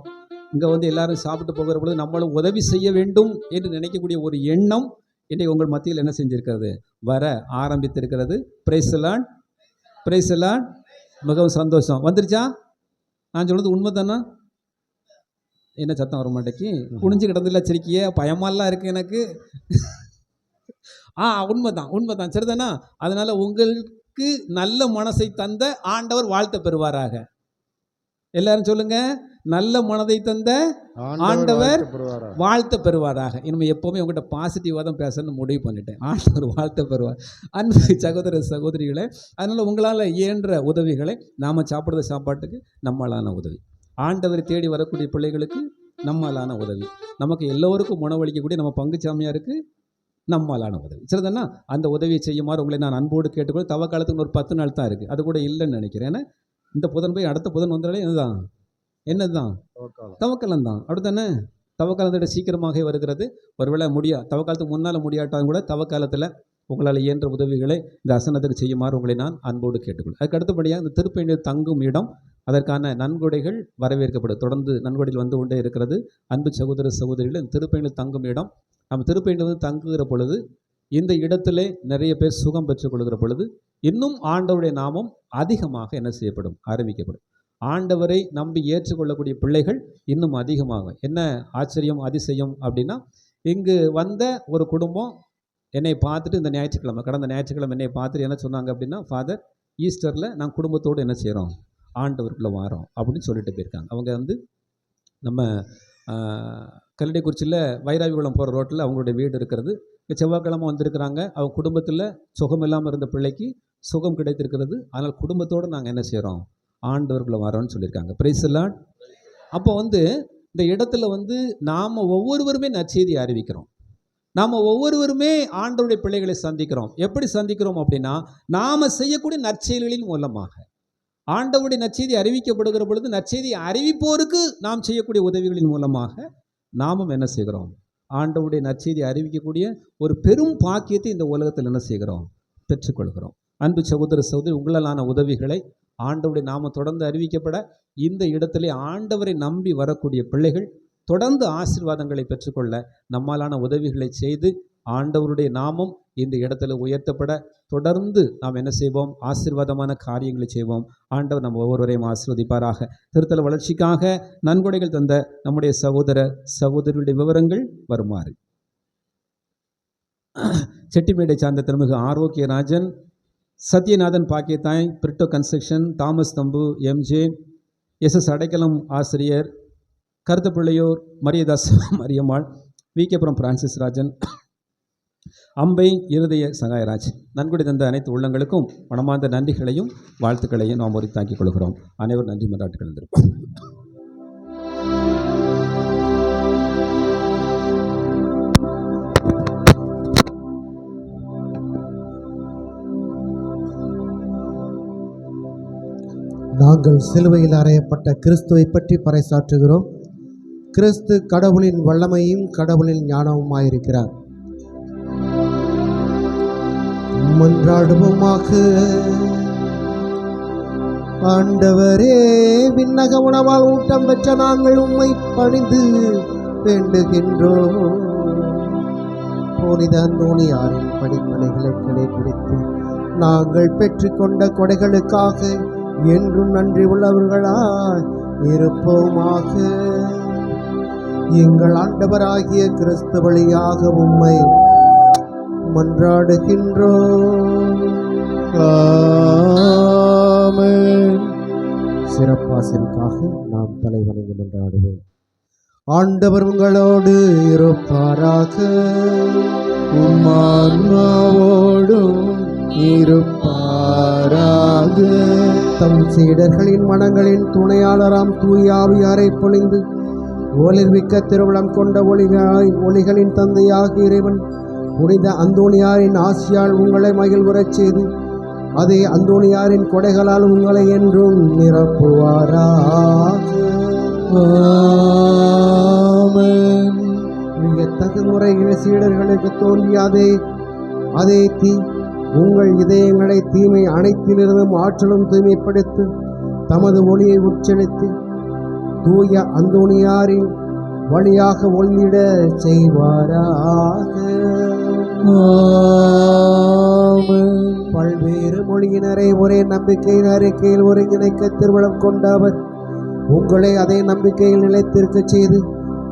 இங்கே எல்லாரும் சாப்பிட்டு போகிற பொழுது நம்மளும் உதவி செய்ய வேண்டும் என்று நினைக்கக்கூடிய ஒரு எண்ணம் இன்றைக்கு உங்கள் மத்தியில் என்ன செஞ்சிருக்கிறது, வர ஆரம்பித்திருக்கிறது. Price the Lord. மிகவும் சந்தோஷம். வந்துருச்சா? நான் சொல்கிறது உண்மை தானே? என்ன சத்தம் வர மாட்டேக்கு? குனிஞ்சு கிடந்தில்ல சிரிக்கிய, பயமாலாம் இருக்குது எனக்கு. உண்மைதான் சரிதானா? அதனால் உங்களுக்கு நல்ல மனசை தந்த ஆண்டவர் வாழ்த்த பெறுவாராக. எல்லாரும் சொல்லுங்க, நல்ல மனதை தந்த ஆண்டவர் வாழ்த்த பெறுவாராக. இனிமேல் எப்போவுமே உங்கள்கிட்ட பாசிட்டிவாக தான் பேசணும்னு முடிவு பண்ணிட்டேன். ஆண்டவர் வாழ்த்த பெறுவார். அன்பு சகோதர சகோதரிகளே, அதனால் உங்களால் இயன்ற உதவிகளை, நாம் சாப்பிட்ற சாப்பாட்டுக்கு நம்மளான உதவி, ஆண்டவரை தேடி வரக்கூடிய பிள்ளைகளுக்கு நம்மளான உதவி, நமக்கு எல்லோருக்கும் உணவளிக்கக்கூடிய நம்ம பங்குச்சாமியாருக்கு நம்மளான உதவி, சரிதானா? அந்த உதவியை செய்யுமாறு உங்களை நான் அன்போடு கேட்டுக்கொள்ள. தவக்காலத்துக்கு ஒரு 10 நாள் தான் இருக்குது, அது கூட இல்லைன்னு நினைக்கிறேன். ஏன்னா இந்த புதன் போய் அடுத்த புதன் வந்தாலே என்னதுதான் தவக்காலம் தான், அப்படி தானே? தவக்காலத்தோட சீக்கிரமாக வருகிறது. ஒருவேளை தவக்காலத்துக்கு முன்னால் முடியாட்டாலும் கூட தவக்காலத்தில் உங்களால் இயன்ற உதவிகளை இந்த அசனத்துக்கு செய்யுமாறு உங்களை நான் அன்போடு கேட்டுக்கொள்ளும். அதுக்கு அடுத்தபடியாக இந்த திருப்பயணியில் தங்கும் இடம், அதற்கான நன்கொடைகள் வரவேற்கப்படும். தொடர்ந்து நன்கொடையில் வந்து கொண்டே இருக்கிறது. அன்பு சகோதர சகோதரிகள், இந்த திருப்பயணியில் தங்கும் இடம், நம்ம திருப்பயணியில் தங்குகிற பொழுது இந்த இடத்திலே நிறைய பேர் சுகம் பெற்றுக்கொள்கிற பொழுது இன்னும் ஆண்டவருடைய நாமம் அதிகமாக என்ன செய்யப்படும், ஆரம்பிக்கப்படும். ஆண்டவரை நம்பி ஏற்றுக்கொள்ளக்கூடிய பிள்ளைகள் இன்னும் அதிகமாக. என்ன ஆச்சரியம் அதிசயம் அப்படின்னா, இங்கு வந்த ஒரு குடும்பம் என்னை பார்த்துட்டு இந்த கடந்த ஞாயிற்றுக்கிழமை என்னை பார்த்துட்டு என்ன சொன்னாங்க அப்படின்னா, ஃபாதர், ஈஸ்டரில் நான் குடும்பத்தோடு என்ன செய்கிறோம், ஆண்டவருக்குள்ளே வாரோம் அப்படின்னு சொல்லிட்டு போயிருக்காங்க. அவங்க நம்ம கல்லடைக்குறிச்சியில் வைராவிகுளம் போகிற ரோட்டில் அவங்களுடைய வீடு இருக்கிறது. செவ்வாய்க்கிழமை வந்திருக்கிறாங்க. அவங்க குடும்பத்தில் சுகம் இல்லாமல் இருந்த பிள்ளைக்கு சுகம் கிடைத்திருக்கிறது. அதனால் குடும்பத்தோடு நாங்கள் என்ன செய்கிறோம், ஆண்டவர்களை வரோன்னு சொல்லியிருக்காங்க. Price the Lord. அப்போ இந்த இடத்துல நாம் ஒவ்வொருவருமே நற்செய்தி அறிவிக்கிறோம். நாம் ஒவ்வொருவருமே ஆண்டவருடைய பிள்ளைகளை சந்திக்கிறோம். எப்படி சந்திக்கிறோம் அப்படின்னா, நாம் செய்யக்கூடிய நற்செயல்களின் மூலமாக. ஆண்டவருடைய நற்செய்தி அறிவிக்கப்படுகிற பொழுது நற்செய்தி அறிவிப்போருக்கு நாம் செய்யக்கூடிய உதவிகளின் மூலமாக நாமும் என்ன செய்கிறோம்? ஆண்டவருடைய நற்செய்தி அறிவிக்கக்கூடிய ஒரு பெரும் பாக்கியத்தை இந்த உலகத்தில் என்ன செய்கிறோம்? பெற்றுக்கொள்கிறோம். அன்பு சகோதர சகோதரி, உங்களாலான உதவிகளை ஆண்டவருடைய நாம தொடர்ந்து அறிவிக்கப்பட இந்த இடத்திலே ஆண்டவரை நம்பி வரக்கூடிய பிள்ளைகள் தொடர்ந்து ஆசீர்வாதங்களை பெற்றுக்கொள்ள நம்மாலான உதவிகளை செய்து ஆண்டவருடைய நாமம் இந்த இடத்துல உயர்த்தப்பட தொடர்ந்து நாம் என்ன செய்வோம்? ஆசீர்வாதமான காரியங்களை செய்வோம். ஆண்டவர் நம்ம ஒவ்வொருவரையும் ஆசீர்வதிப்பாராக. திருத்தல வளர்ச்சிக்காக நன்கொடைகள் தந்த நம்முடைய சகோதர சகோதரியுடைய விவரங்கள் வருமாறு: செட்டிமேடை சார்ந்த திருமிகு ஆரோக்கியராஜன், சத்யநாதன் பாக்கியத்தாய், பிரிட்டோ கன்ஸ்ட்ரக்ஷன், தாமஸ் தம்பு, எம்ஜே, எஸ்எஸ் அடைக்கலம் ஆசிரியர், கருத்தப்பிள்ளையோர் மரியதாஸ் மரியம்மாள், விகேபுரம் பிரான்சிஸ் ராஜன், அம்பை இருதய சகாயராஜ். நன்கொடை தந்த அனைத்து உள்ளங்களுக்கும் மனமார்ந்த நன்றிகளையும் வாழ்த்துக்களையும் நாம் உரித்தாக்கிக் கொள்கிறோம். அனைவரும் நன்றி மன்றாட்டுகள் இருந்திருப்போம். நாங்கள் சிலுவையில் அறையப்பட்ட கிறிஸ்துவை பற்றி பறைசாற்றுகிறோம். கிறிஸ்து கடவுளின் வல்லமையும் கடவுளின் ஞானமுமாயிருக்கிறார். மன்றாடுவோமாக. ஆண்டவரே, விண்ணக உணவால் ஊட்டம் பெற்ற நாங்கள் உம்மை பணிந்து வேண்டுகின்றோம். புனித அந்தோணியாரின் படிப்பனைகளை கடைபிடித்து நாங்கள் பெற்றுக்கொண்ட கொடைகளுக்காக என்றும் நன்றி உள்ளவர்களாய் இருப்போமாக. எங்கள் ஆண்டவராகிய கிறிஸ்து வழியாக உம்மை மன்றாடுகின்றோம். ஆமென். சிறப்பாசிற்காக நாம் தலைவணங்கி மன்றாடுவோம். ஆண்டவர் உங்களோடு இருப்பாராக. உம்மான்மாவோடும் இருப்பாராக. தம் சீடர்களின் மனங்களின் துணையாளராம் தூய ஆவியாரை பொழிந்து ஒளிர்விக்க திருவிழம் கொண்ட ஒளிகளின் தந்தையாக இறைவன் புனித அந்தோணியாரின் ஆசியால் உங்களை மகிழ்வுறச் செய்து அதே அந்தோணியாரின் கொடைகளால் உங்களை என்றும் நிரப்புவாராக. ஆமென். வியத்தகு முறையில் சீடர்களுக்கு தோன்றிய அதே தீ உங்கள் இதயங்களை தீமை அனைத்திலிருந்தும் ஆற்றலும் தூய்மைப்படுத்தி தமது ஒளியை உச்சரித்து தூய அந்தோணியாரின் வழியாக ஒளிந்திட செய்வாராக. பல்வேறு மொழியினரை ஒரே நம்பிக்கையின் அறிக்கையில் ஒருங்கிணைக்க திருவிழம் கொண்ட அவர் உங்களை அதே நம்பிக்கையில் நிலைத்திருக்க செய்து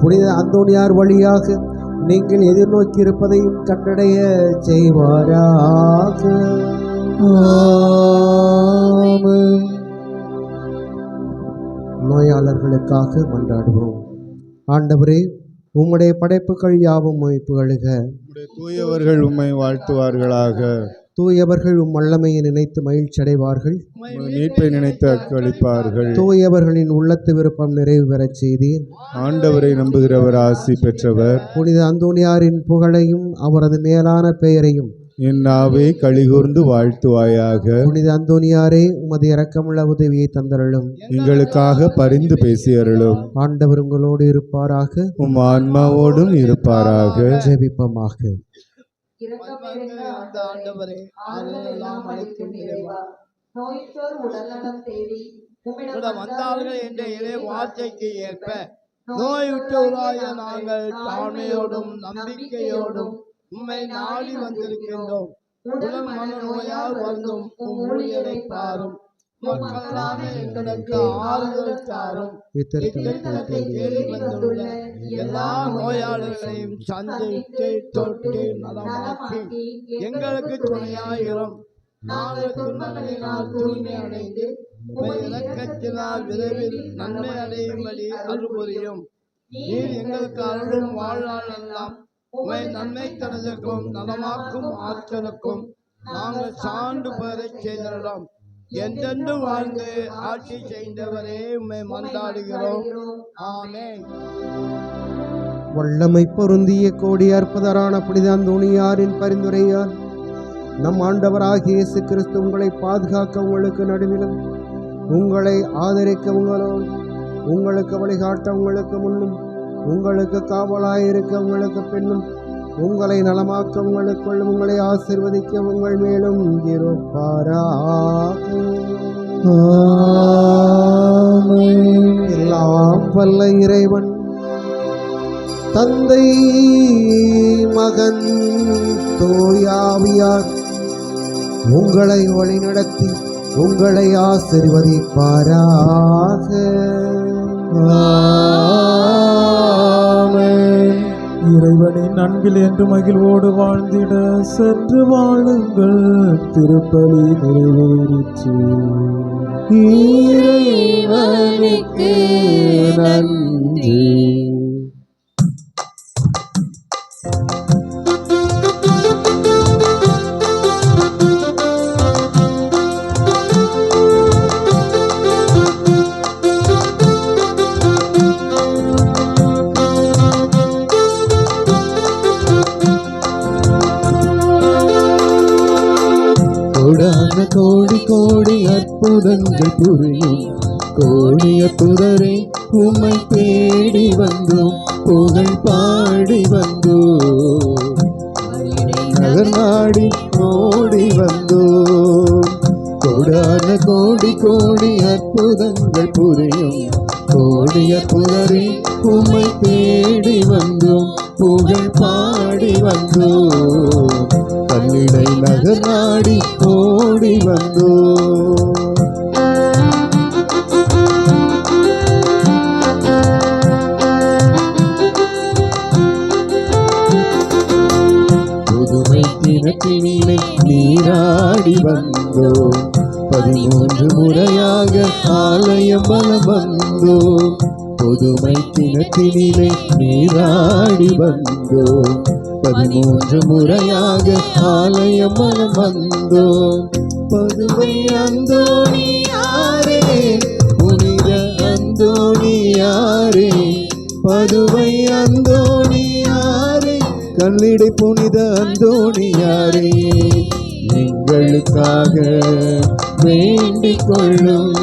புனித அந்தோணியார் வழியாக நீங்கள் எதிர்நோக்கி இருப்பதையும் கண்டடைய செய்வாராக. நோயாளர்களுக்காக மன்றாடுவோம். ஆண்டவரே, உம்முடைய படைப்புகள் யாவும் புகழுக. தூயவர்கள் உம்மை வாழ்த்துவார்களாக. தூயவர்கள் உம் வல்லமையை நினைத்து மகிழ்ச்சி அடைவார்கள். மீட்பை நினைத்து அக்களிப்பார்கள். தூயவர்களின் உள்ளத்து விருப்பம் நிறைவு பெறச் செய்தீர். ஆண்டவரை நம்புகிறவர் ஆசி பெற்றவர். புனித அந்தோணியாரின் புகழையும் அவரது மேலான பெயரையும் என் நாவே கலிகூர்ந்து வாழ்த்துவாயாக. புனித அந்தோணியாரே, உமது இரக்கமுள்ள உதவியை தந்தருளும். எங்களுக்காக பரிந்து பேசியருளும். ஆண்டவர் உங்களோடு இருப்பாராக. உம் ஆன்மாவோடும் இருப்பாராக. ஜெபிப்போமாக. ஆண்டவரே, ஆறுதலெல்லாம் அளிக்கும் இறைவா, நோயுற்றோர் உடல்நலம் தேடி உம்மிடம் வந்தார்கள் என்ற இறை வார்த்தைக்கு ஏற்ப நோயுற்றோராய நாங்கள் தாழ்மையோடும் நம்பிக்கையோடும் உம்மை நாடி வந்திருக்கின்றோம். உடல் மன நோயால் வந்தும் உம் ஊழியரை பாரும். மக்களான எங்களுக்கு ஆறுதல் தாரும். இத்திருத்தலத்தை தேடி வந்துள்ள எல்லா நோயாளர்களையும் சந்தித்து தொட்டு நலமாக்கி எங்களுக்கு துணையாயிரும். நாங்கள் துன்பங்களினால் தூய்மை அடைந்து இரக்கத்தினால் விரைவில் நன்மை அடையும்படி அருள்புரியும். நீர் எங்களுக்கு அருளும் வாழ்நாள் எல்லாம் உம்மை நன்மை தனதற்கும் நலமாக்கும் ஆற்றலுக்கும் நாங்கள் சான்று பெறச் செய்திடலாம். என்றென்று வாழ்ந்து ஆட்சி செய்தவரே உம்மை மன்றாடுகிறோம். ஆமென். வல்லமை பொருந்திய கோடி அற்புதரான புனித அந்தோணியாரின் பரிந்துரையால் நம் ஆண்டவராகிய இயேசு கிறிஸ்து உங்களை பாதுகாக்க உங்களுக்கு நடுவிலும் உங்களை ஆதரிக்க உங்களுக்கு வழிகாட்ட உங்களுக்கு முன்னும், உங்களுக்கு காவலாயிருக்க உங்களுக்கு பின்னும், உங்களை நலமாக்க உங்களுக்குள்ளும், உங்களை ஆசீர்வதிக்க உங்கள் மேலும் இருப்பாராக. எல்லாம் வல்ல இறைவன் தந்தை, மகன், தூயாவியார் உங்களை வழிநடத்தி உங்களை ஆசீர்வதிப்பாராக. இறைவனின் அன்பில் என்று மகிழ்வோடு வாழ்ந்திட சென்று வாழுங்கள். திருப்பலி நிறைவேறிற்று. இறைவனுக்கு நன்றி. கோடான கோடி கோடி அற்புதங்கள் புரியும் கோடிய புதரை உம்மை தேடி வந்தோம், புகழ் பாடி வந்தோம், நகர் நாடி ஓடி வந்தோம். கோடான கோடி கோடி அற்புதங்கள் புரியும் கோடிய புதரை உம்மை தேடி வந்தோம், புகழ் பாடி வந்தோம், கல்லிடை நகர் நாடி ஓடி வந்தோம். புதுமை தினத்தினிலே நீராடி வந்தோம், 13 முறையாக ஆலயம் வலம் வந்தோம். புதுமை தினத்தினிலே நீராடி வந்தோம், 13 முறையாக ஆலயம் வலம் வந்தோம். பதுமை அந்தோணியாரே, புனித அந்தோணியாரே, பதுமை அந்தோணியாரே, கல்லிடை புனித அந்தோணியாரே, எங்களுக்காக வேண்டிக் கொள்ளும்,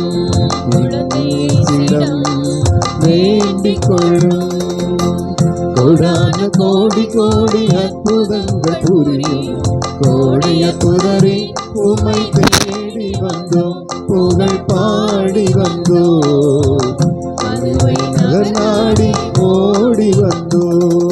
இயேசுவிடம் வேண்டிக் கொள்ளும். கோடான கோடி கோடி அற்புதங்கள் புரியும் கோடிய புதரை உம்மை தேடி வந்தோம், புகழ் பாடி வந்தோம், நகர் நாடி ஓடி வந்தோம்.